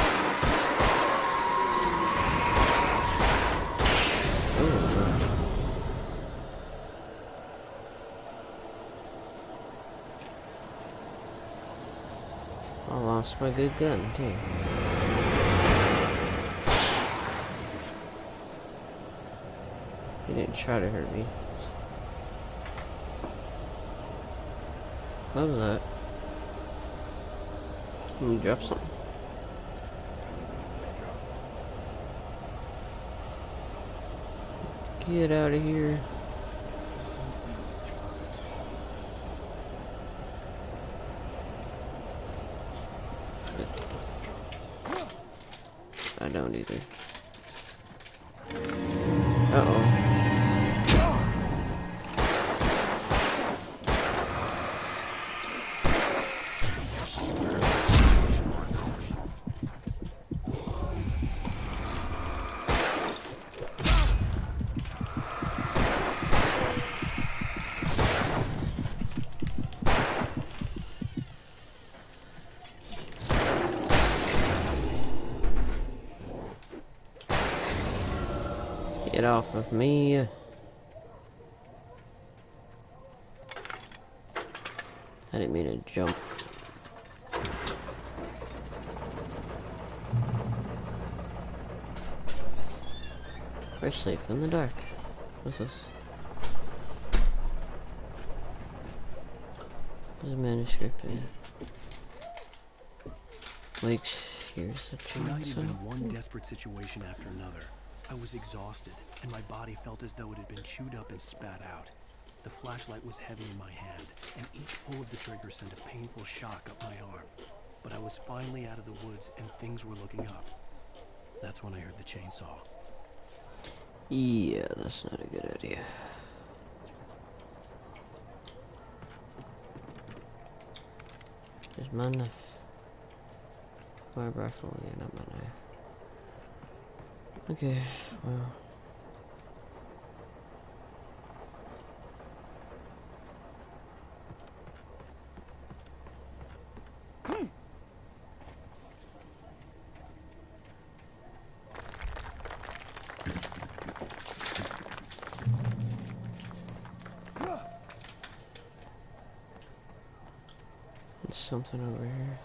I lost my good gun too. He didn't try to hurt me. What was that? Can you drop something? Get out of here. I don't either. Uh-oh. Get off of me. I didn't mean to jump. We're safe in the dark. What's this? There's a manuscript in it. Wake's here's a United in one desperate situation after another. I was exhausted, and my body felt as though it had been chewed up and spat out. The flashlight was heavy in my hand, and each pull of the trigger sent a painful shock up my arm. but I was finally out of the woods and things were looking up. That's when I heard the chainsaw. Yeah, that's not a good idea. There's my knife. My rifle, yeah, not my knife. Okay, well. There's something over here.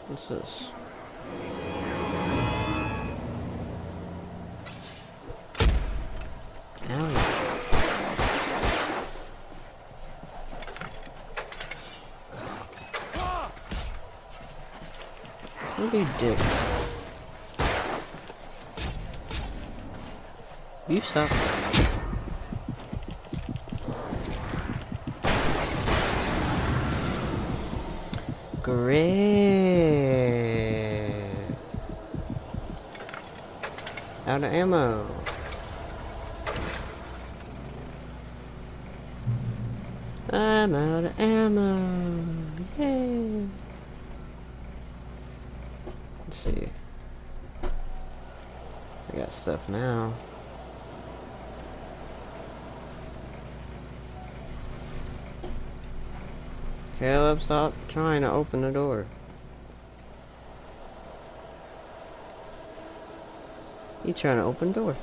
What's this? Ow. Look at dicks. You stop. Great. Out of ammo. I'm out of ammo. Yay. Let's see. I got stuff now. Caleb, stop trying to open the door. You trying to open the door.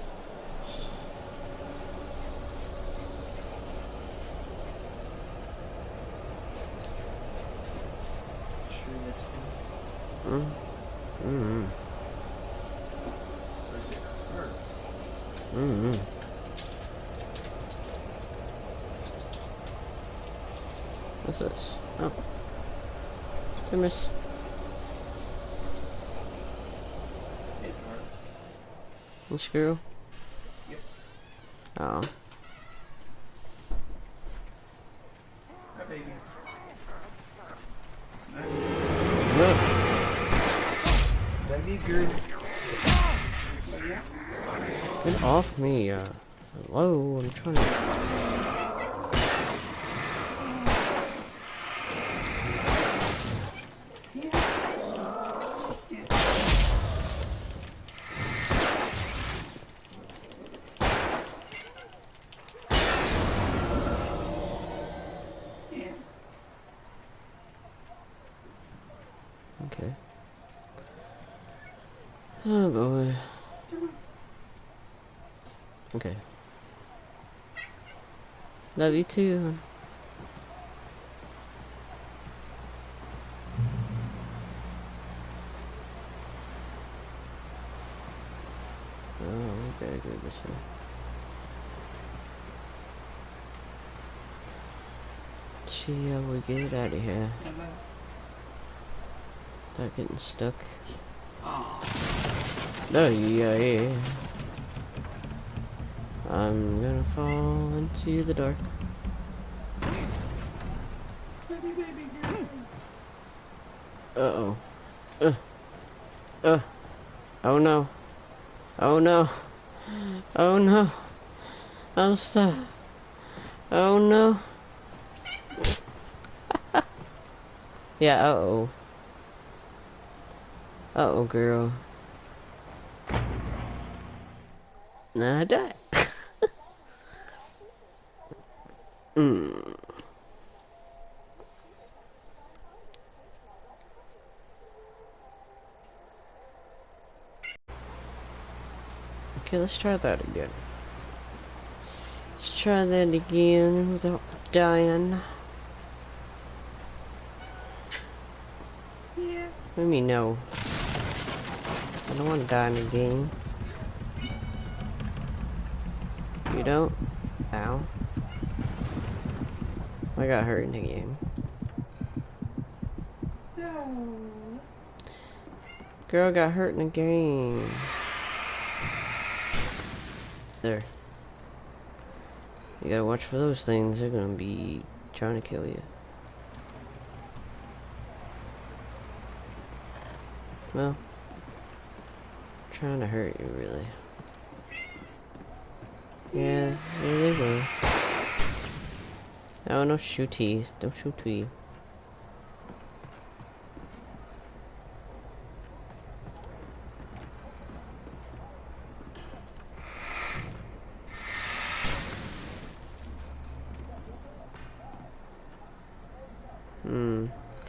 Sure, that's him. Or is it her? What's this? Oh. Thnx. It's her. You screw? Yep. Oh. Hi, baby. Look. That'd be good. But yeah. Get off me, hello, I'm trying to... Okay. Oh boy. Okay. Love you too. Oh, we gotta go this way. See how we get out of here. Start getting stuck. Oh yeah. I'm gonna fall into the dark. Uh-oh. Oh no. Oh no. Oh no. I'm stuck. Oh no. Yeah, uh-oh. Uh-oh, girl. Then I die. Okay, let's try that again. Let's try that again without dying. Yeah. Let me know. I don't want to die in the game. You don't? Ow. I got hurt in the game. No. Girl got hurt in the game. There. You gotta watch for those things. They're gonna be trying to kill you. Well, trying to hurt you, really. Yeah, there they go. Oh, no shooties. Don't shoot to you.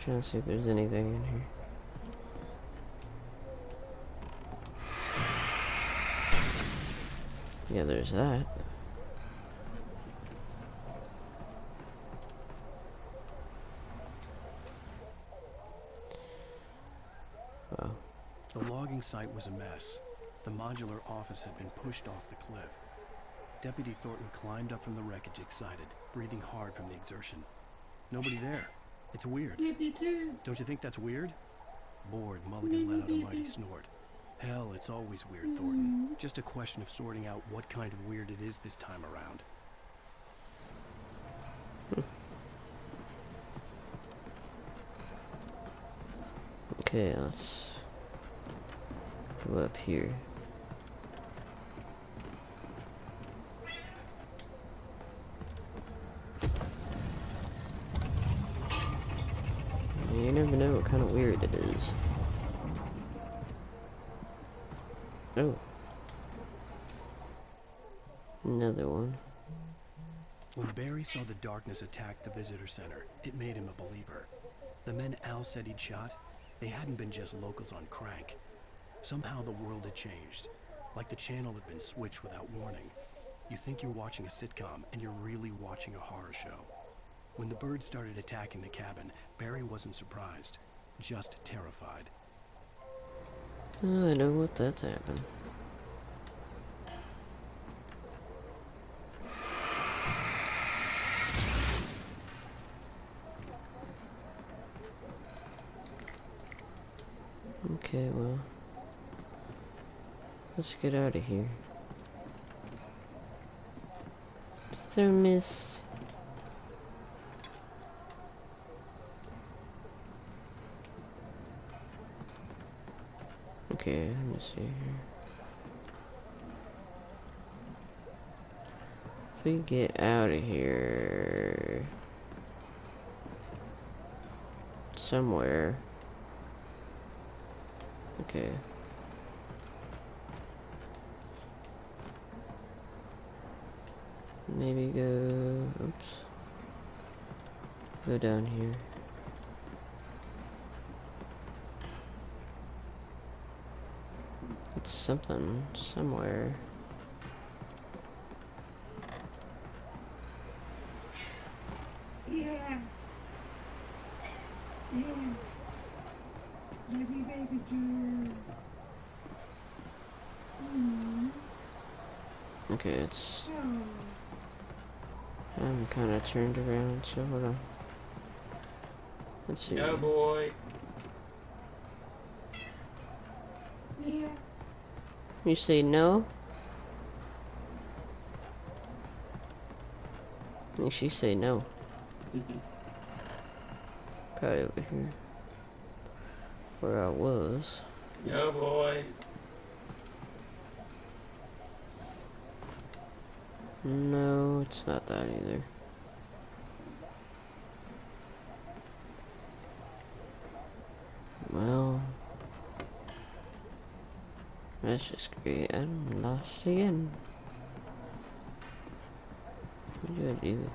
Trying to see if there's anything in here. Yeah, there's that. Wow. The logging site was a mess. The modular office had been pushed off the cliff. Deputy Thornton climbed up from the wreckage excited, breathing hard from the exertion. Nobody there. It's weird. Don't you think that's weird? Bored, Mulligan let out a mighty snort. Hell, it's always weird, Thornton. Just a question of sorting out what kind of weird it is this time around. Okay, let's go up here. You never know what kind of weird it is. Oh. Another one. When Barry saw the darkness attack the visitor center, it made him a believer. The men Al said he'd shot, they hadn't been just locals on crank. Somehow the world had changed, like the channel had been switched without warning. You think you're watching a sitcom, and you're really watching a horror show. When the birds started attacking the cabin, Barry wasn't surprised, just terrified. Oh, I know what that's happened. Okay, well, let's get out of here. Thermos. Okay, let me see here. If we get out of here somewhere. Okay. Maybe go, oops. Go down here. It's something somewhere. Yeah. Yeah. Baby too. Okay, it's... I'm kind of turned around, so hold on. Let's see. Yeah, boy. Yeah. You say no? I think she say no. Probably over here. Where I was. Yeah, boy. No, it's not that either. Well, that's just great. I'm lost again. What do I do?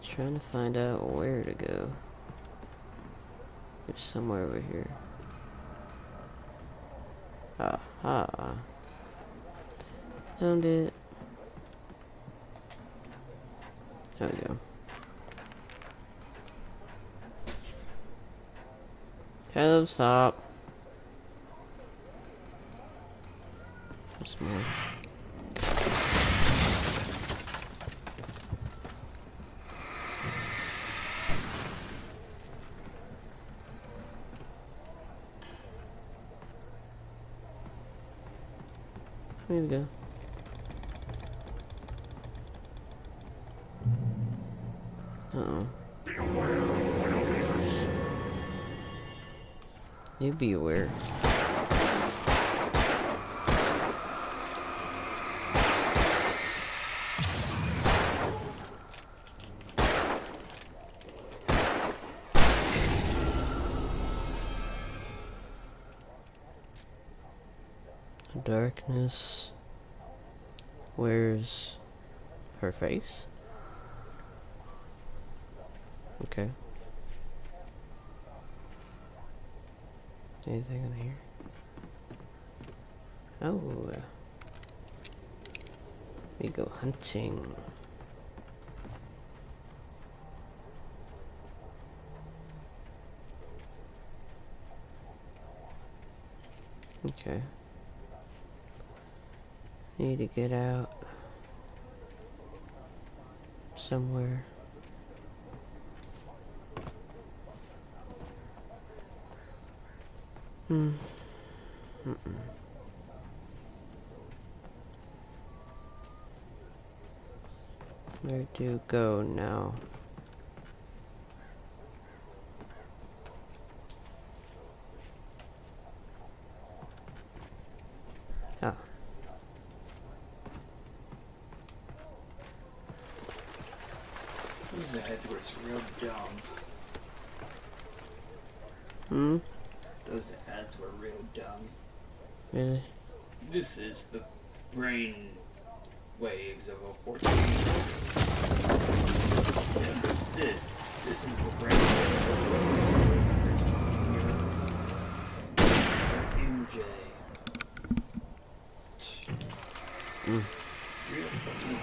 Trying to find out where to go. There's somewhere over here. Aha. Found it. There we go. Hello, stop. There's more. There we go. Uh-oh. You be aware. Darkness. Where's her face? Okay. Anything in here? Oh. We go hunting. Okay. Need to get out somewhere. Where to go now? Ah. These are the heads where it's real dumb. Those ads were real dumb. Really? This is the brain waves of a 14. This is the brain waves of a 14. MJ. Real fucking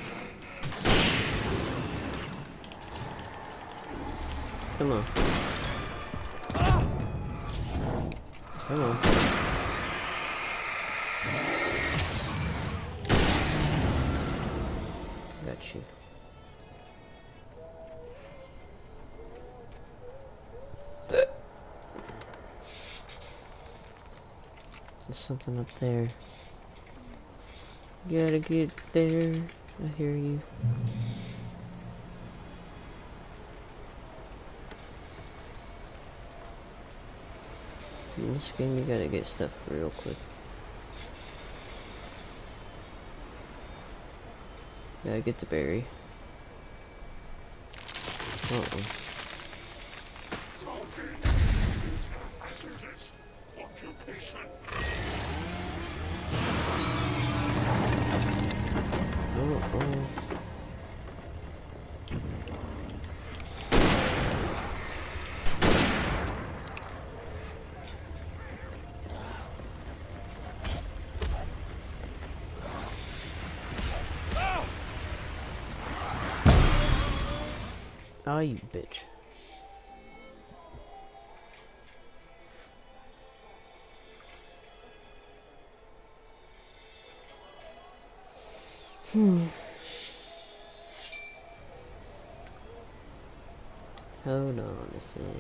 Come on. Come on. Got you. There's something up there. Gotta get there. I hear you. In this game, you gotta get stuff real quick. Gotta get the berry. Uh-oh. Oh, you bitch. Hold on a second.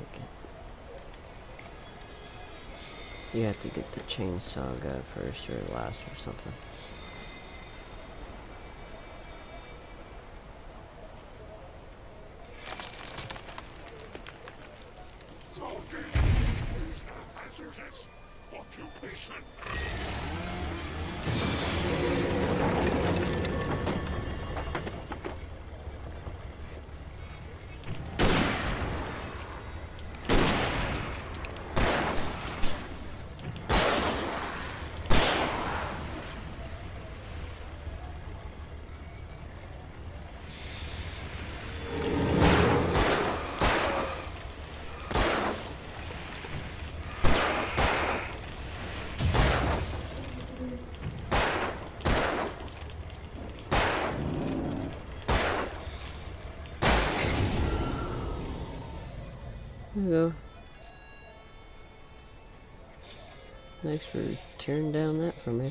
You have to get the chainsaw guy first or last or something. There we go. Thanks for tearing down that for me.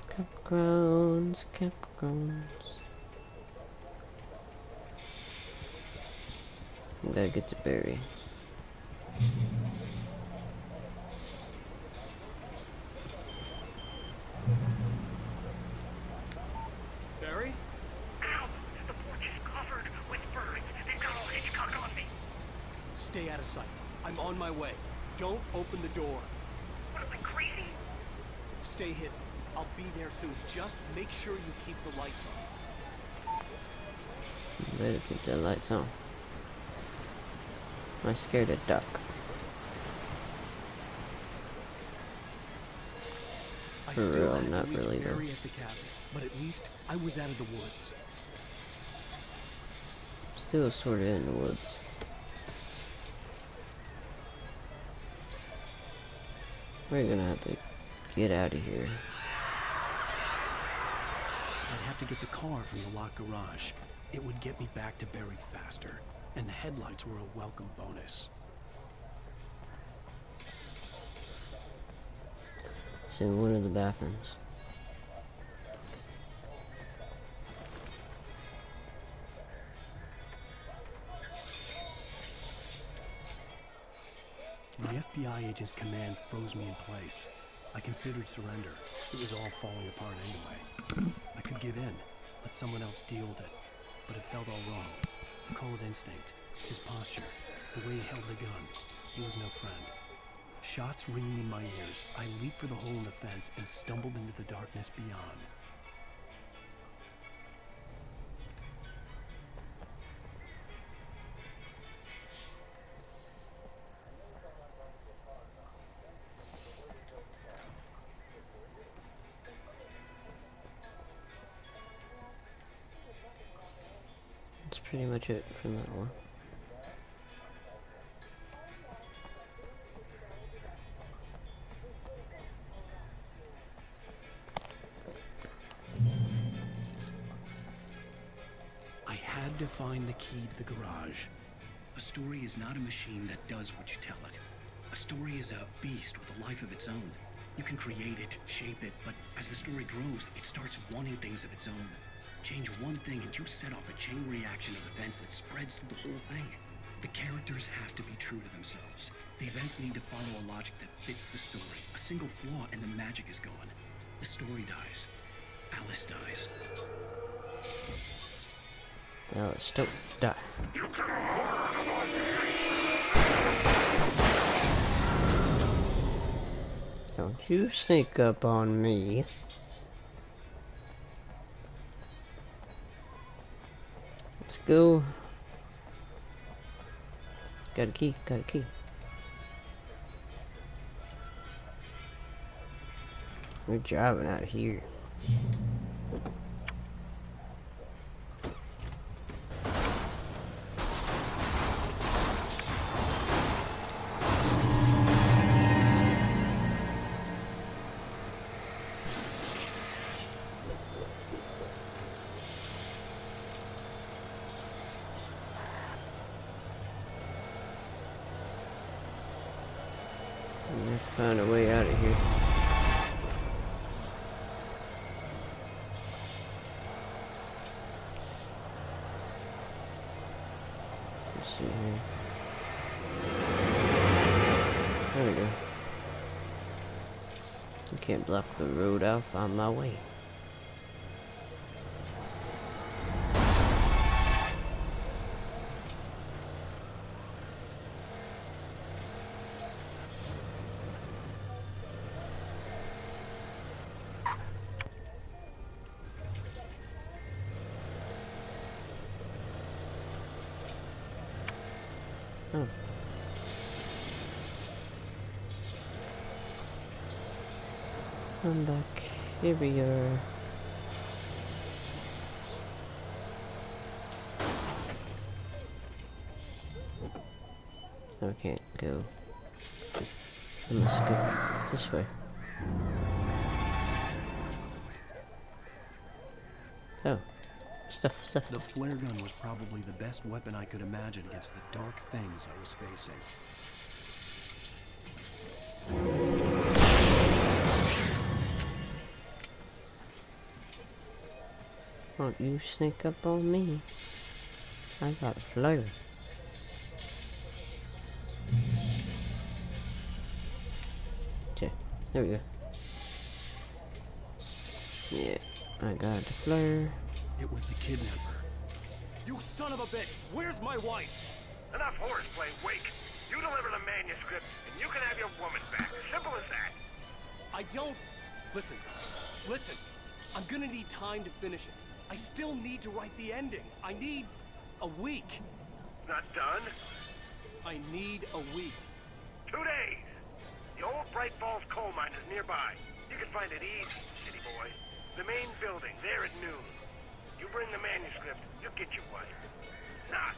Capricorns, Capricorns. Gotta get to Barry. Barry? Ow! The porch is covered with birds. They've got all Hitchcock on me. Stay out of sight. I'm on my way. Don't open the door. What am I, crazy? Stay hidden. I'll be there soon. Just make sure you keep the lights on. Better keep the lights on. I scared a duck. For real, not really though. Barry at the cabin, but at least I was out of the woods. Still sort of in the woods. We're gonna have to get out of here. I'd have to get the car from the locked garage. It would get me back to Barry faster, and the headlights were a welcome bonus. It's in one of the bathrooms. My FBI agent's command froze me in place. I considered surrender. It was all falling apart anyway. I could give in, let someone else deal with it, but it felt all wrong. Call it instinct, his posture, the way he held the gun. He was no friend. Shots ringing in my ears, I leaped for the hole in the fence and stumbled into the darkness beyond. That's pretty much it from that one. I had to find the key to the garage. A story is not a machine that does what you tell it. A story is a beast with a life of its own. You can create it, shape it, but as the story grows, it starts wanting things of its own. Change one thing and you set off a chain reaction of events that spreads through the whole thing. The characters have to be true to themselves. The events need to follow a logic that fits the story. A single flaw and the magic is gone. The story dies. Alice dies. Alice, don't die. Don't you sneak up on me. Let's go. Got a key, got a key. We're driving out of here. Find a way out of here. Let's see here. There we go. You can't block the road, I'll find my way. Oh. I'm back. Here we are. I can't go. I must go this way. Oh. Stuff. The flare gun was probably the best weapon I could imagine against the dark things I was facing. Don't you sneak up on me. I got a flare. Okay, there we go. Yeah, I got the flare. It was the kidnapper. You son of a bitch! Where's my wife? Enough horseplay, Wake. You deliver the manuscript, and you can have your woman back. Simple as that. I don't... Listen. I'm gonna need time to finish it. I still need to write the ending. I need a week. Not done? I need a week. 2 days. The old Bright Falls coal mine is nearby. You can find it easy, city boy. The main building, there at noon. You bring the manuscript, you'll get your wife. Not,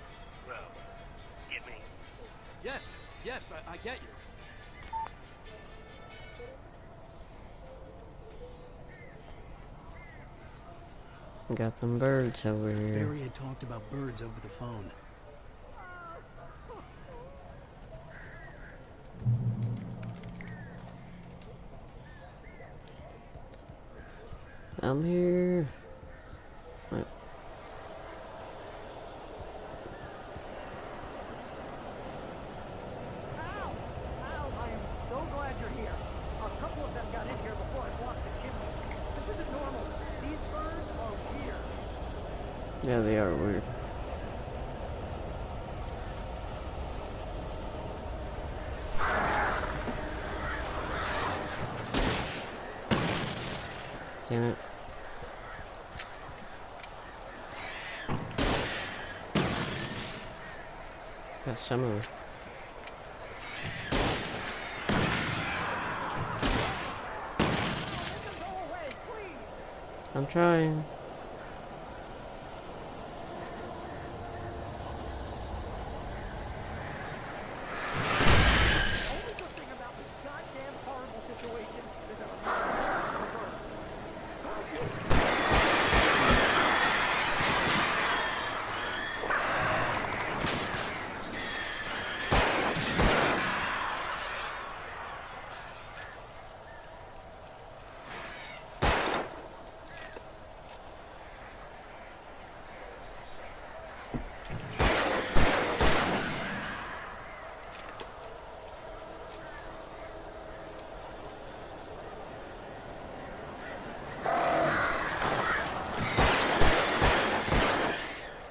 well, get me? Yes, I get you. Got them birds over here. Barry had talked about birds over the phone. I'm here. What? Al, I am so glad you're here. A couple of them got in here before I blocked the chimney. This isn't normal. These birds are weird. Yeah, they are weird. Damn it. Got some of it. I'm trying.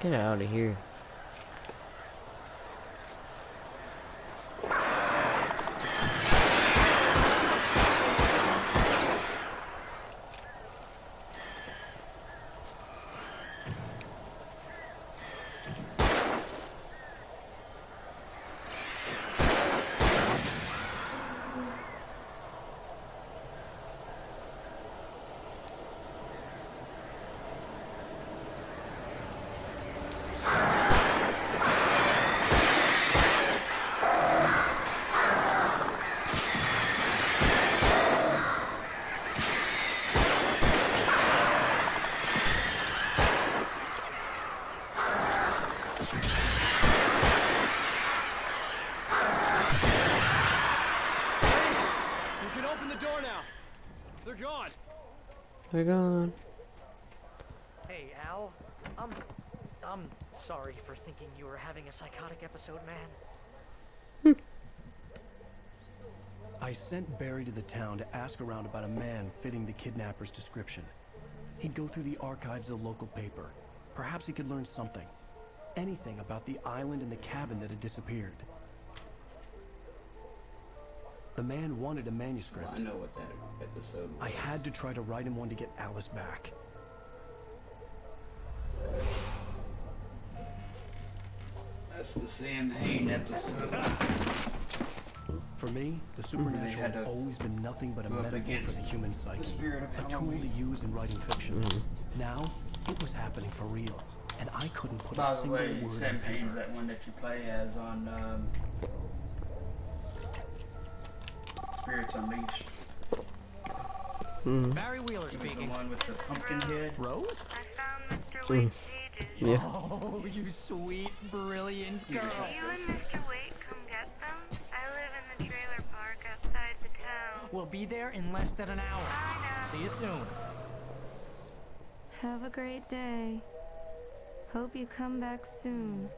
Get out of here. They're gone. Hey, Al. I'm sorry for thinking you were having a psychotic episode, man. I sent Barry to the town to ask around about a man fitting the kidnapper's description. He'd go through the archives of the local paper. Perhaps he could learn something. Anything about the island and the cabin that had disappeared. The man wanted a manuscript. Well, I know what that episode was. I had to try to write him one to get Alice back. That's the Sam Hain episode. For me, the supernatural had always been nothing but a metaphor for the human psyche. A tool to use in writing fiction. Now, it was happening for real. And I couldn't put a single word on Sam paper. Hain's that one that you play as on Spirits Unleashed. Barry Wheeler speaking. The one with the pumpkin head. Rose? I found Mr. Mm. Yeah. Oh, you sweet, brilliant girl. You and Mr. Wake come get them? I live in the trailer park outside the town. We'll be there in less than an hour. See you soon. Have a great day. Hope you come back soon.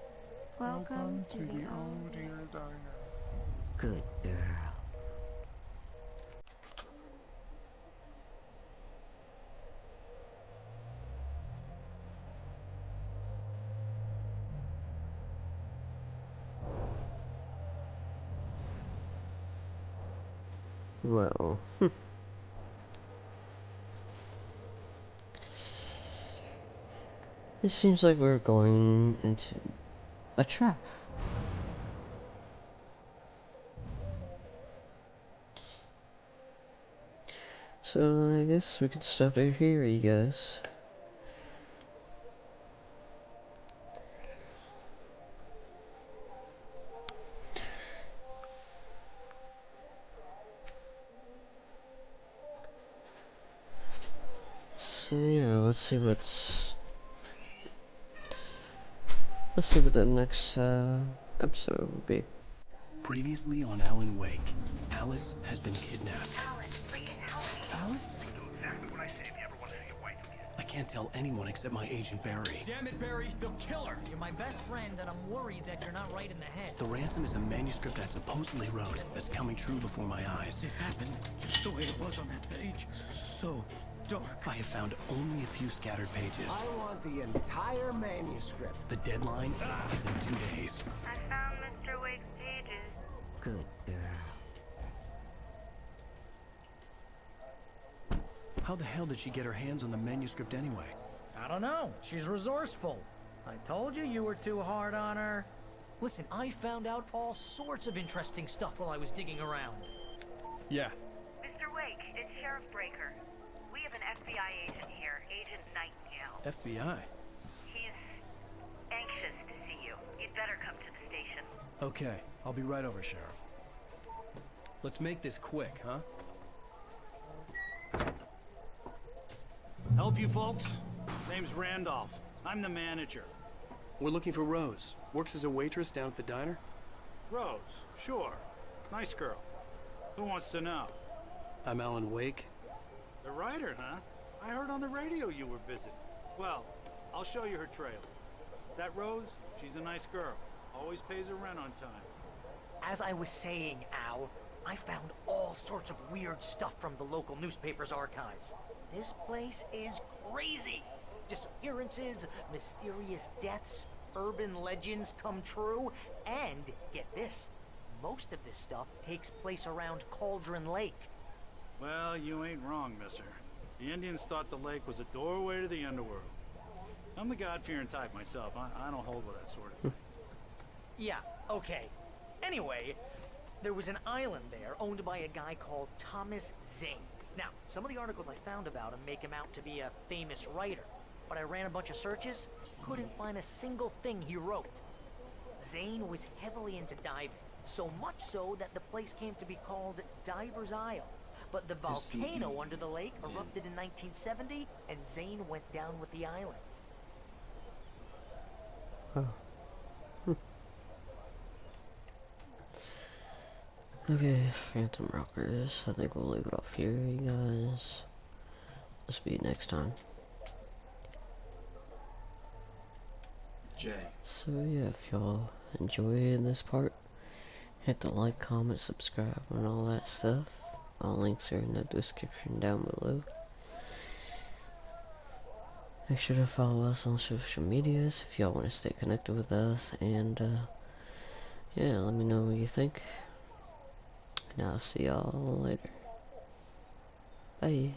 Welcome to the old dear diner. Good girl. Well, it seems like we're going into a trap. So I guess we could stop it here, you guys. So yeah, let's see what the next episode will be. Previously on Alan Wake, Alice has been kidnapped. Alice? I can't tell anyone except my agent Barry. Damn it, Barry, they'll kill her. You're my best friend, and I'm worried that you're not right in the head. The ransom is a manuscript I supposedly wrote that's coming true before my eyes. It happened just the way it was on that page. So dark. I have found only a few scattered pages. I want the entire manuscript. The deadline is in 2 days. I found Mr. Wake's pages. Good girl. How the hell did she get her hands on the manuscript anyway? I don't know. She's resourceful. I told you you were too hard on her. Listen, I found out all sorts of interesting stuff while I was digging around. Yeah. Mr. Wake, it's Sheriff Breaker. We have an FBI agent here, Agent Nightingale. FBI? He's anxious to see you. You'd better come to the station. Okay, I'll be right over, Sheriff. Let's make this quick, huh? Help you folks? Name's Randolph. I'm the manager. We're looking for Rose. Works as a waitress down at the diner. Rose, sure. Nice girl. Who wants to know? I'm Alan Wake. The writer, huh? I heard on the radio you were visiting. Well, I'll show you her trailer. That Rose, she's a nice girl. Always pays her rent on time. As I was saying, Al, I found all sorts of weird stuff from the local newspaper's archives. This place is crazy. Disappearances, mysterious deaths, urban legends come true, and, get this, most of this stuff takes place around Cauldron Lake. Well, you ain't wrong, mister. The Indians thought the lake was a doorway to the underworld. I'm the God-fearing type myself. I don't hold with that sort of thing. Yeah, okay. Anyway, there was an island there owned by a guy called Thomas Zane. Now, some of the articles I found about him make him out to be a famous writer, but I ran a bunch of searches, couldn't find a single thing he wrote. Zane was heavily into diving, so much so that the place came to be called Diver's Isle. But the volcano under the lake erupted in 1970, and Zane went down with the island. Oh. Okay, Phantom Rockers. I think we'll leave it off here, you guys. This will be next time. Jay. So yeah, if y'all enjoyed this part, hit the like, comment, subscribe, and all that stuff. All links are in the description down below. Make sure to follow us on social medias if y'all want to stay connected with us, and yeah, let me know what you think. And I'll see y'all later. Bye.